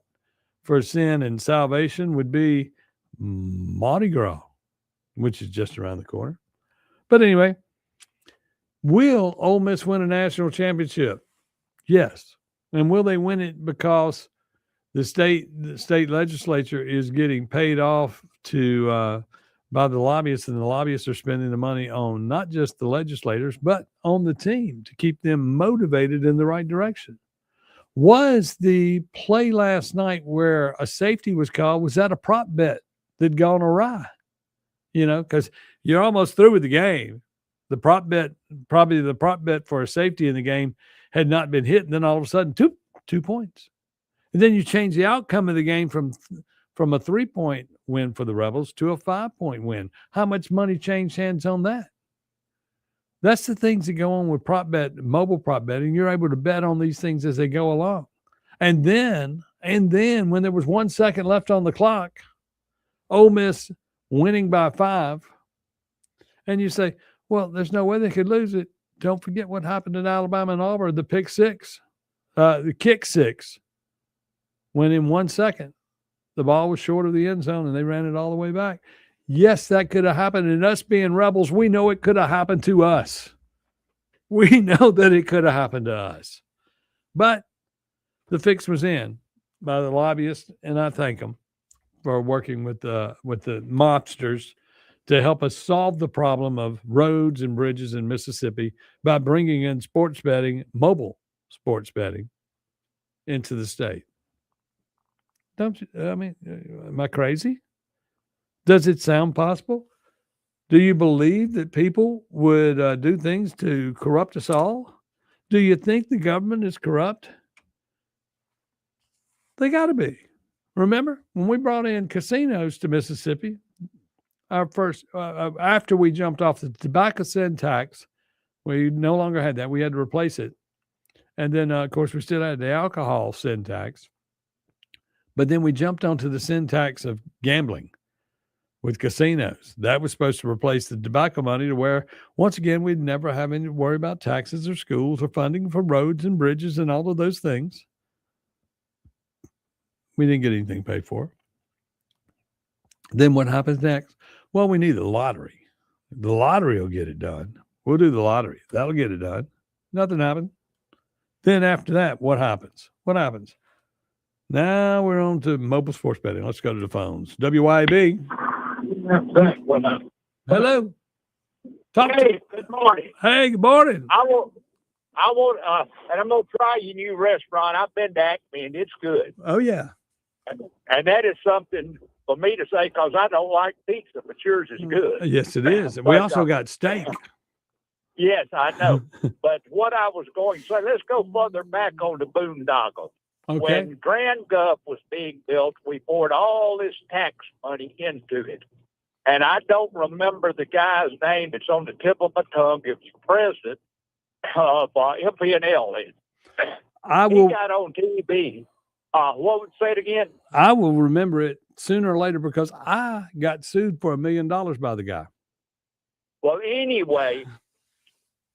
for sin and salvation would be Mardi Gras, which is just around the corner. But anyway, will Ole Miss win a national championship? Yes. And will they win it because the state legislature is getting paid off by the lobbyists, and the lobbyists are spending the money on not just the legislators, but on the team to keep them motivated in the right direction? Was the play last night where a safety was called, was that a prop bet that'd gone awry? Because you're almost through with the game. The prop bet for a safety in the game had not been hit, and then all of a sudden, 2 points. And then you change the outcome of the game from a 3-point win for the Rebels to a 5-point win. How much money changed hands on that? That's the things that go on with mobile prop betting. You're able to bet on these things as they go along. And then when there was 1 second left on the clock, Ole Miss winning by 5, and you say, well, there's no way they could lose it. Don't forget what happened at Alabama and Auburn, the kick six, when in 1 second, the ball was short of the end zone and they ran it all the way back. Yes, that could have happened. And us being Rebels, we know it could have happened to us. We know that it could have happened to us. But the fix was in by the lobbyists, and I thank them for working with the mobsters to help us solve the problem of roads and bridges in Mississippi by bringing in sports betting, mobile sports betting, into the state. Am I crazy? Does it sound possible? Do you believe that people would do things to corrupt us all? Do you think the government is corrupt? They got to be. Remember when we brought in casinos to Mississippi, our first, after we jumped off the tobacco sin tax, we no longer had that. We had to replace it. And then, of course, we still had the alcohol sin tax. But then we jumped onto the sin tax of gambling with casinos. That was supposed to replace the tobacco money to where, once again, we'd never have any to worry about taxes or schools or funding for roads and bridges and all of those things. We didn't get anything paid for. Then what happens next? Well, we need the lottery. The lottery will get it done. We'll do the lottery. That'll get it done. Nothing happened. Then after that, what happens? Now we're on to mobile sports betting. Let's go to the phones. WYAB. Hello. Good morning. Hey, good morning. I want, and I'm gonna try your new restaurant. I've been to Acme and it's good. Oh yeah. And that is something for me to say because I don't like pizza, but yours is good. Yes, it is. We also got steak. Yes, I know. But what I was going to say, let's go further back on the boondoggle. Okay. When Grand Gulf was being built, we poured all this tax money into it. And I don't remember the guy's name. It's on the tip of my tongue. It was president of MP&L. He got on TV. What would say it again? I will remember it sooner or later because I got sued for $1 million by the guy. Well, anyway,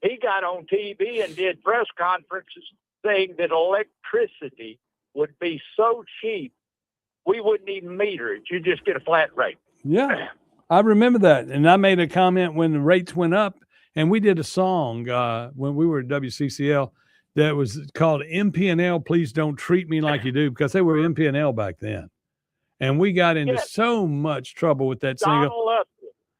he got on TV and did press conferences saying that electricity would be so cheap, we wouldn't even meter it. You just get a flat rate. Yeah, I remember that. And I made a comment when the rates went up And we did a song when we were at WCCL that was called MPNL, Please Don't Treat Me Like You Do, because they were MPNL back then. And we got into so much trouble with that single.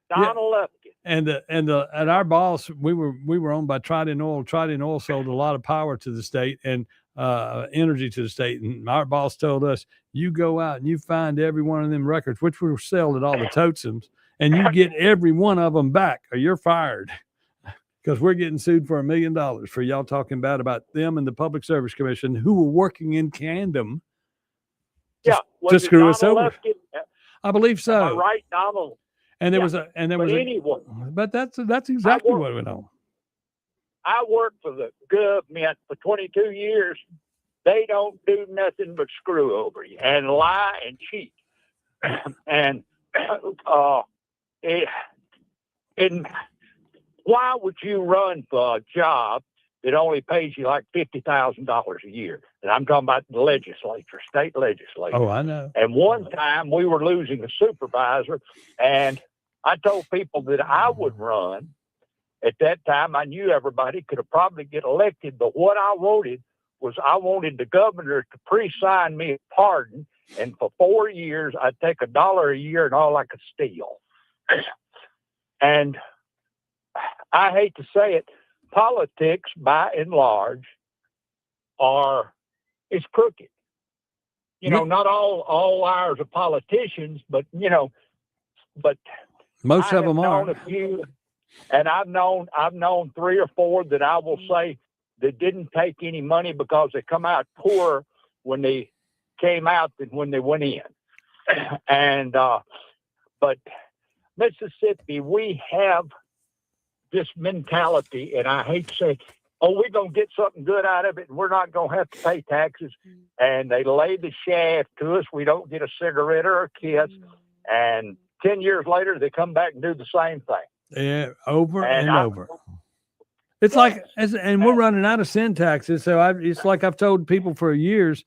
Donald Lufkin. And our boss, we were owned by Trident Oil. Trident Oil sold a lot of power to the state and energy to the state. And our boss told us, you go out and you find every one of them records, which were sold at all the Totems, and you get every one of them back or you're fired. Because we're getting sued for $1 million for y'all talking bad about them and the Public Service Commission, who were working in tandem to screw us over. Lufkin? I believe so. Am I right, Donald? And there was but that's exactly what went on. I worked for the government for 22 years. They don't do nothing but screw over you and lie and cheat. And why would you run for a job that only pays you like $50,000 a year? And I'm talking about the legislature, state legislature. Oh, I know. And one time we were losing a supervisor, and I told people that I would run. At that time, I knew everybody could have probably get elected, but what I wanted was I wanted the governor to pre-sign me a pardon, and for 4 years, I'd take $1 a year and all I could steal. And I hate to say it, politics, by and large, is crooked. You know, not all liars are politicians, but most of them are. A few, and I've known 3 or 4 that I will say that didn't take any money because they come out poorer when they came out than when they went in. And but Mississippi, we have this mentality, and I hate to say, we're going to get something good out of it, and we're not going to have to pay taxes. And they lay the shaft to us. We don't get a cigarette or a kiss. And 10 years later, they come back and do the same thing. Yeah, over and over. It's like, and we're running out of sin taxes. So it's like I've told people for years,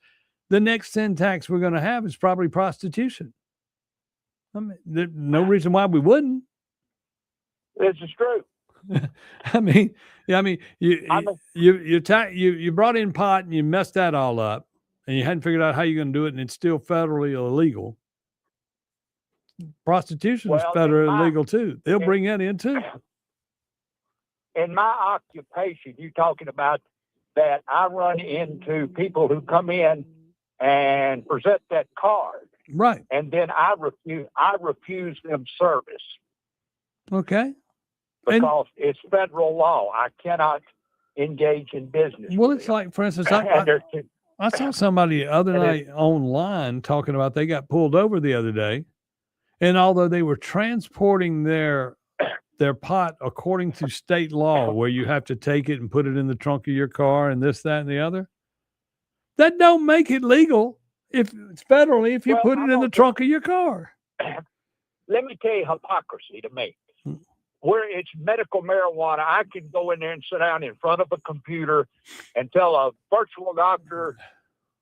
the next sin tax we're going to have is probably prostitution. I mean, there's no reason why we wouldn't. This is true. You brought in pot and you messed that all up, and you hadn't figured out how you're going to do it, and it's still federally illegal. Prostitution is federally illegal too. They'll bring that in too. In my occupation, you're talking about that I run into people who come in and present that card. Right. And then I refuse them service. Okay. Because it's federal law. I cannot engage in business. Well, it's like, for instance, I saw somebody the other night online talking about they got pulled over the other day. And although they were transporting their pot according to state law, where you have to take it and put it in the trunk of your car and this, that, and the other, that don't make it legal if it's federally if you put it in the trunk of your car. Let me tell you hypocrisy to me. Where it's medical marijuana, I can go in there and sit down in front of a computer and tell a virtual doctor,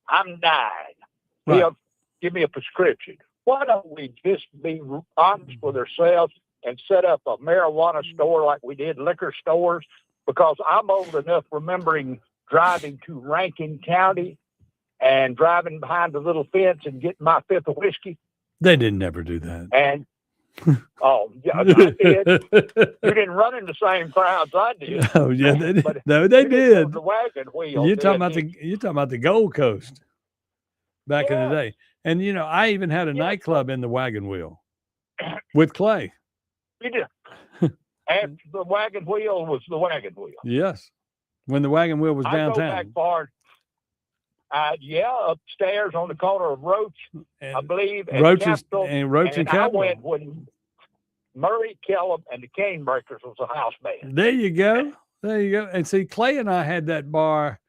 I'm dying. Right. Give me a prescription. Why don't we just be honest with ourselves and set up a marijuana store like we did liquor stores? Because I'm old enough remembering driving to Rankin County and driving behind the little fence and getting my fifth of whiskey. They didn't ever do that. And yeah, I did. You didn't run in the same crowds I did. Oh yeah, they did. No, they did. The wagon wheel. You're talking about the Gold Coast back in the day. And I even had a nightclub in the Wagon Wheel with Clay. You did. And the wagon wheel was the wagon wheel. Yes, when the Wagon Wheel was downtown. I go back far. Upstairs on the corner of Roach, I believe, and Roach Capitol. And Roach and Capitol. I went when Murray Kellum and the Canebreakers was a house band. There you go. And see, Clay and I had that bar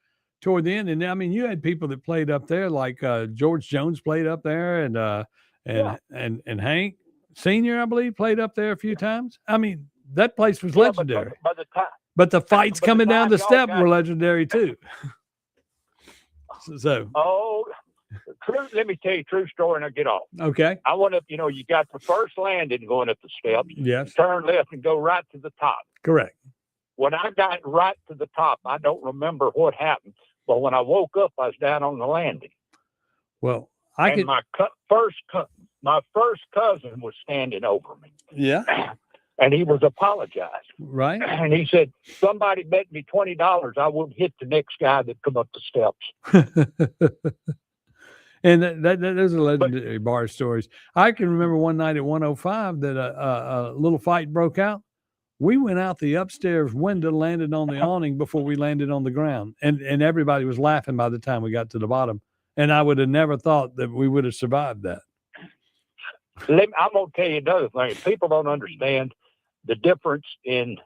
toward the end, and I mean, you had people that played up there, like George Jones played up there, and Hank Senior, I believe, played up there a few times. I mean, that place was legendary. But the fights coming down the step were legendary too. So. Let me tell you a true story and I'll get off. Okay. I went up, you got the first landing going up the steps. Yes. Turn left and go right to the top. Correct. when I got right to the top, I don't remember what happened, but when I woke up, I was down on the landing. Well, my first cousin was standing over me. Yeah. And he was apologizing. Right. And he said, somebody bet me $20 I wouldn't hit the next guy that come up the steps. And those are legendary bar stories. I can remember one night at 105 that a little fight broke out. We went out the upstairs window, landed on the awning before we landed on the ground. And everybody was laughing by the time we got to the bottom. And I would have never thought that we would have survived that. I'm going to tell you another thing. People don't understand the difference in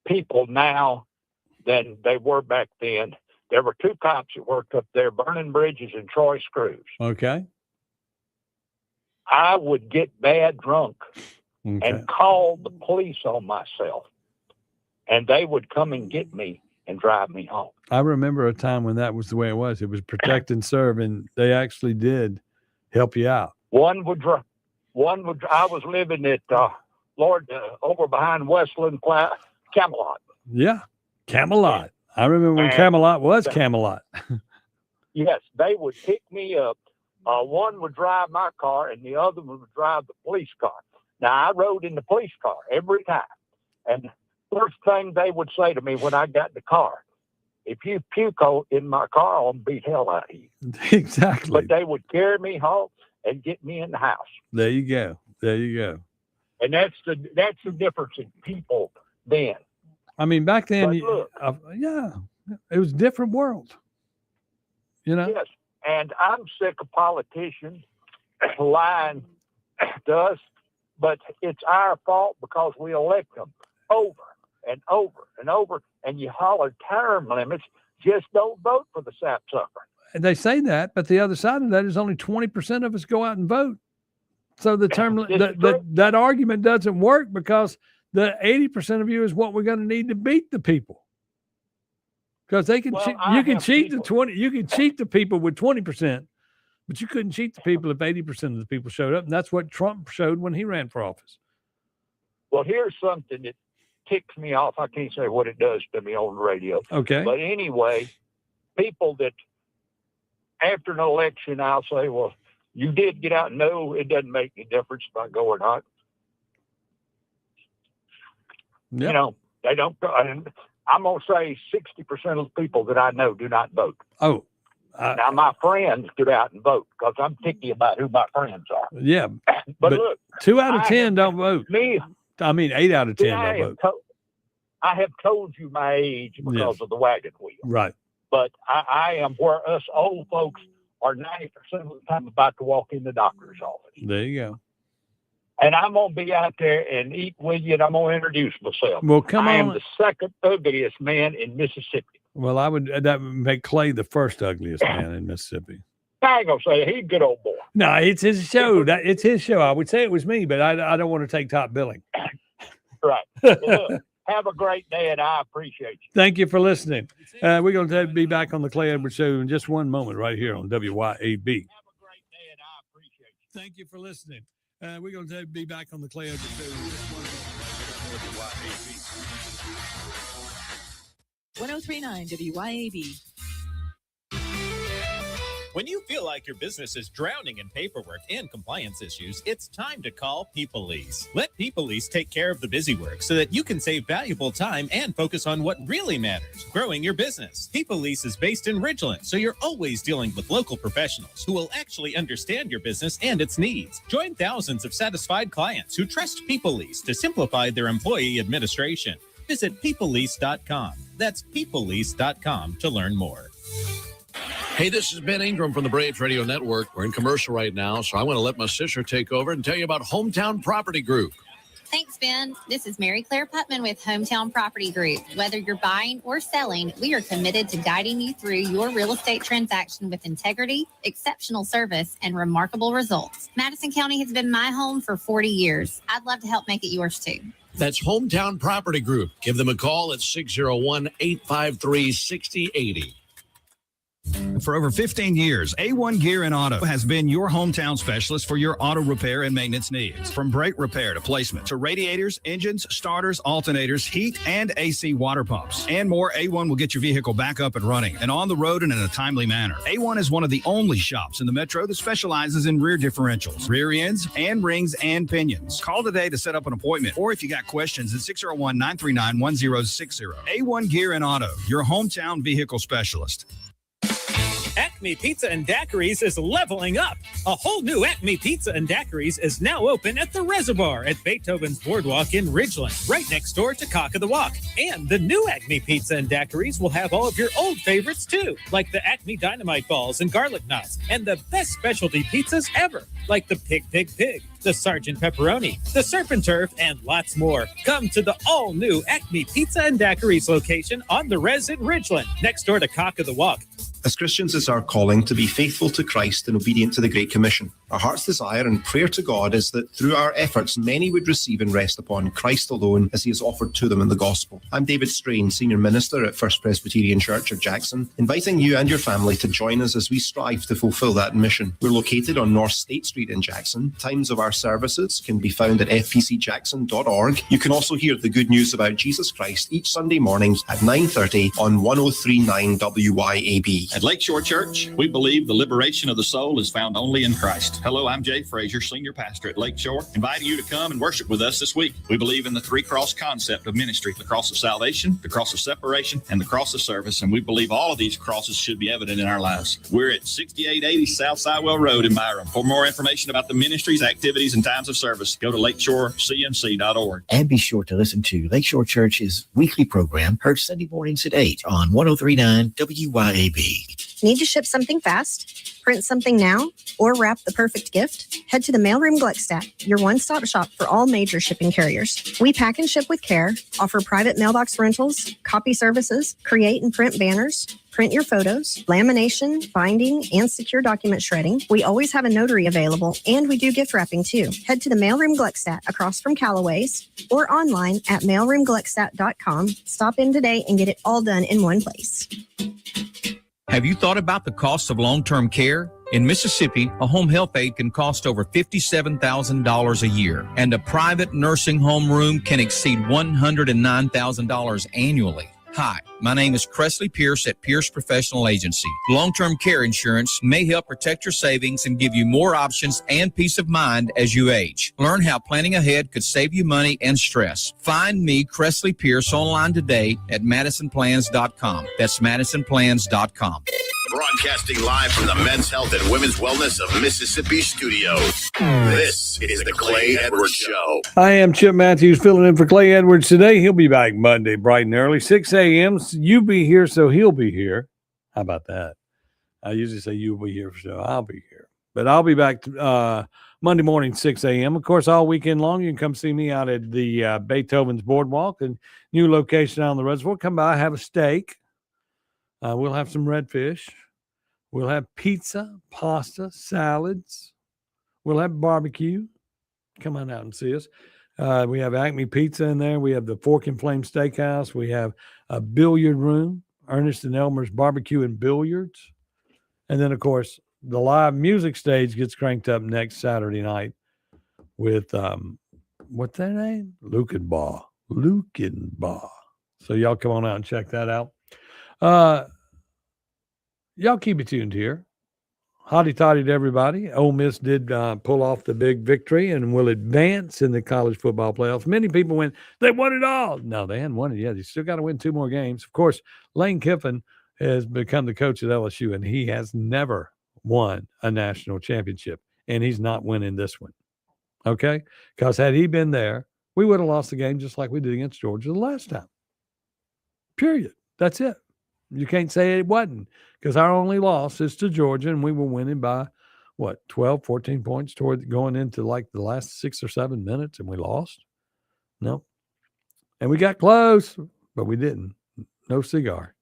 people now than they were back then. There were two cops that worked up there, Burning Bridges and Troy Screws. Okay. I would get bad drunk and call the police on myself, and they would come and get me and drive me home. I remember a time when that was the way it was. It was protect and serve, and they actually did help you out. I was living at over behind Westland, Camelot. Yeah, Camelot. I remember when Camelot was Camelot. Yes, they would pick me up. One would drive my car, and the other one would drive the police car. Now, I rode in the police car every time. And first thing they would say to me when I got in the car, if you puke in my car, I'll beat hell out of you. Exactly. But they would carry me home and get me in the house. There you go. There you go. And that's the difference in people then. I mean, back then, But look, yeah, it was a different world. You know? Yes, and I'm sick of politicians lying to us, but it's our fault because we elect them over and over and over, and you holler term limits, just don't vote for the sapsucker. And they say that, but the other side of that is only 20% of us go out and vote. So the term that argument doesn't work because the 80% of you is what we're going to need to beat the people. Because they can you can cheat the people with 20%, but you couldn't cheat the people if 80% of the people showed up. And that's what Trump showed when he ran for office. Well, here's something that ticks me off. I can't say what it does to me on the radio. Okay. But anyway, people that after an election, I'll say, well, you did get out. No, it doesn't make any difference if I go or not. Yep. You know, they don't. I'm going to say 60% of the people that I know do not vote. Oh. Now, my friends get out and vote because I'm picky about who my friends are. Yeah. But look, 2 out of 10 don't vote. 8 out of 10 don't vote. I have told you my age because of the wagon wheel. Right. But I am where us old folks are 90% of the time about to walk in the doctor's office. There you go. And I'm going to be out there and eat with you, and I'm going to introduce myself. Well, come I on. am the second ugliest man in Mississippi. Well, that would make Clay the first ugliest man in Mississippi. I ain't going to say he's a good old boy. No, it's his show. It's his show. I would say it was me, but I don't want to take top billing. Right. Well, look, have a great day, and I appreciate you. Thank you for listening. We're going to be back on the Clay Edwards Show in just one moment right here on WYAB. Thank you for listening. We're going to be back on the Clay Edwards Show in just one moment right here on WYAB. 1039 WYAB. When you feel like your business is drowning in paperwork and compliance issues, it's time to call PeopleLease. Let PeopleLease take care of the busy work so that you can save valuable time and focus on what really matters, growing your business. PeopleLease is based in Ridgeland, so you're always dealing with local professionals who will actually understand your business and its needs. Join thousands of satisfied clients who trust PeopleLease to simplify their employee administration. Visit PeopleLease.com. That's PeopleLease.com to learn more. Hey, this is Ben Ingram from the Braves Radio Network. We're in commercial right now, so I want to let my sister take over and tell you about Hometown Property Group. Thanks, Ben. This is Mary Claire Putman with Hometown Property Group. Whether you're buying or selling, we are committed to guiding you through your real estate transaction with integrity, exceptional service, and remarkable results. Madison County has been my home for 40 years. I'd love to help make it yours, too. That's Hometown Property Group. Give them a call at 601-853-6080. For over 15 years, A1 Gear and Auto has been your hometown specialist for your auto repair and maintenance needs. From brake repair to placement to radiators, engines, starters, alternators, heat, and AC water pumps, and more, A1 will get your vehicle back up and running and on the road and in a timely manner. A1 is one of the only shops in the metro that specializes in rear differentials, rear ends, and rings and pinions. Call today to set up an appointment, or if you got questions, at 601-939-1060. A1 Gear and Auto, your hometown vehicle specialist. Acme Pizza and Daiquiris is leveling up. A whole new Acme Pizza and Daiquiris is now open at the Reservoir at Beethoven's Boardwalk in Ridgeland, right next door to Cock of the Walk. And the new Acme Pizza and Daiquiris will have all of your old favorites too, like the Acme Dynamite Balls and Garlic Knots, and the best specialty pizzas ever, like the Pig, the Sergeant Pepperoni, the Serpent Turf, and lots more. Come to the all-new Acme Pizza and Daiquiris location on the Res in Ridgeland, next door to Cock of the Walk. As Christians, it's our calling to be faithful to Christ and obedient to the Great Commission. Our heart's desire and prayer to God is that through our efforts, many would receive and rest upon Christ alone as he is offered to them in the gospel. I'm David Strain, Senior Minister at First Presbyterian Church of Jackson, inviting you and your family to join us as we strive to fulfill that mission. We're located on North State Street in Jackson. Times of our services can be found at fpcjackson.org. You can also hear the good news about Jesus Christ each Sunday morning at 9:30 on 103.9 WYAB. At Lakeshore Church, we believe the liberation of the soul is found only in Christ. Hello, I'm Jay Frazier, Senior Pastor at Lakeshore, inviting you to come and worship with us this week. We believe in the three-cross concept of ministry: the cross of salvation, the cross of separation, and the cross of service, and we believe all of these crosses should be evident in our lives. We're at 6880 South Sidewell Road in Byram. For more information about the ministries, activities, and times of service, go to lakeshorecmc.org. And be sure to listen to Lakeshore Church's weekly program, heard Sunday mornings at 8 on 103.9 WYAB. Need to ship something fast, print something now, or wrap the perfect gift? Head to the Mailroom Gluckstadt, your one-stop shop for all major shipping carriers. We pack and ship with care, offer private mailbox rentals, copy services, create and print banners, print your photos, lamination, binding, and secure document shredding. We always have a notary available, and we do gift wrapping too. Head to the Mailroom Gluckstadt across from Callaway's or online at mailroomgluckstadt.com. Stop in today and get it all done in one place. Have you thought about the cost of long-term care? In Mississippi, a home health aide can cost over $57,000 a year, and a private nursing home room can exceed $109,000 annually. Hi, my name is Cressley Pierce at Pierce Professional Agency. Long-term care insurance may help protect your savings and give you more options and peace of mind as you age. Learn how planning ahead could save you money and stress. Find me, Cressley Pierce, online today at MadisonPlans.com. That's MadisonPlans.com. Broadcasting live from the Men's Health and Women's Wellness of Mississippi studios. This is the Clay Edwards Show. I am Chip Matthews filling in for Clay Edwards today. He'll be back Monday bright and early, 6 a.m. You be here, so he'll be here. How about that? I usually say you'll be here, so I'll be here. But I'll be back Monday morning, 6 a.m. Of course, all weekend long, you can come see me out at the Beethoven's Boardwalk, and new location on the reservoir. Come by, have a steak. We'll have some redfish. We'll have pizza, pasta, salads. We'll have barbecue. Come on out and see us. We have Acme Pizza in there. We have the Fork and Flame Steakhouse. We have a billiard room, Ernest and Elmer's Barbecue and Billiards. And then, of course, the live music stage gets cranked up next Saturday night with, what's their name? Lukenbaugh. So y'all come on out and check that out. Y'all keep it tuned here. Hotty toddy to everybody. Ole Miss did pull off the big victory and will advance in the college football playoffs. Many people went, they won it all. No, they hadn't won it yet. They still got to win 2 more games. Of course, Lane Kiffin has become the coach at LSU, and he has never won a national championship, and he's not winning this one. Okay? Because had he been there, we would have lost the game just like we did against Georgia the last time. Period. That's it. You can't say it wasn't, because our only loss is to Georgia, and we were winning by, 12, 14 points toward going into like the last 6 or 7 minutes, and we lost? No. And we got close, but we didn't. No cigar.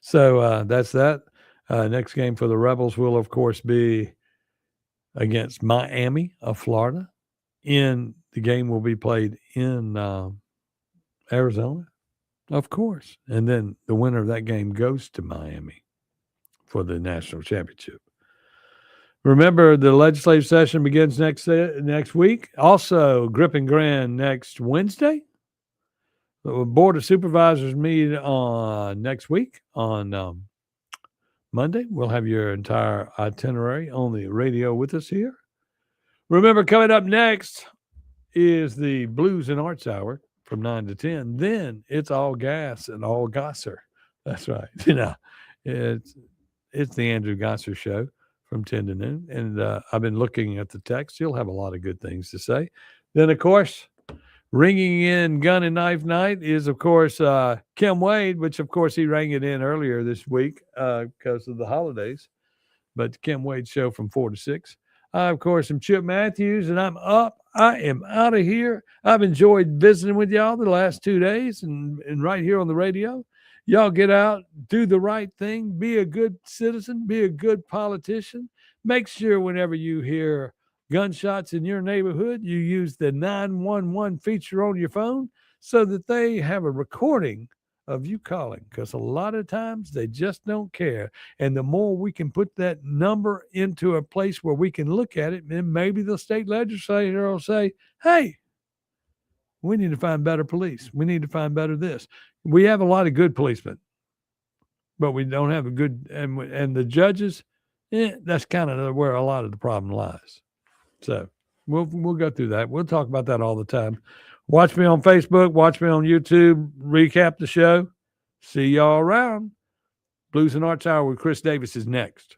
So that's that. Next game for the Rebels will, of course, be against Miami of Florida. The game will be played in Arizona. Of course. And then the winner of that game goes to Miami for the national championship. Remember, the legislative session begins next week. Also, Grip and Grand next Wednesday. The Board of Supervisors meet on next week on Monday. We'll have your entire itinerary on the radio with us here. Remember, coming up next is the Blues and Arts Hour from 9 to 10. Then it's all gas and all Gosser. That's right. It's the Andrew Gosser Show from 10 to noon. And I've been looking at the text. You'll have a lot of good things to say. Then, of course, ringing in Gun and Knife Night is, of course, Kim Wade, which, of course, he rang it in earlier this week because of the holidays. But Kim Wade show from 4 to 6. I, of course, am Chip Matthews, and I'm up. I am out of here. I've enjoyed visiting with y'all the last 2 days and right here on the radio. Y'all get out, do the right thing, be a good citizen, be a good politician. Make sure whenever you hear gunshots in your neighborhood, you use the 911 feature on your phone so that they have a recording of you calling, because a lot of times they just don't care. And the more we can put that number into a place where we can look at it, then maybe the state legislature will say, hey, we need to find better police. We need to find better this. We have a lot of good policemen, but we don't have a good, and the judges, that's kind of where a lot of the problem lies. So we'll go through that. We'll talk about that all the time. Watch me on Facebook. Watch me on YouTube. Recap the show. See y'all around. Blues and Arts Hour with Chris Davis is next.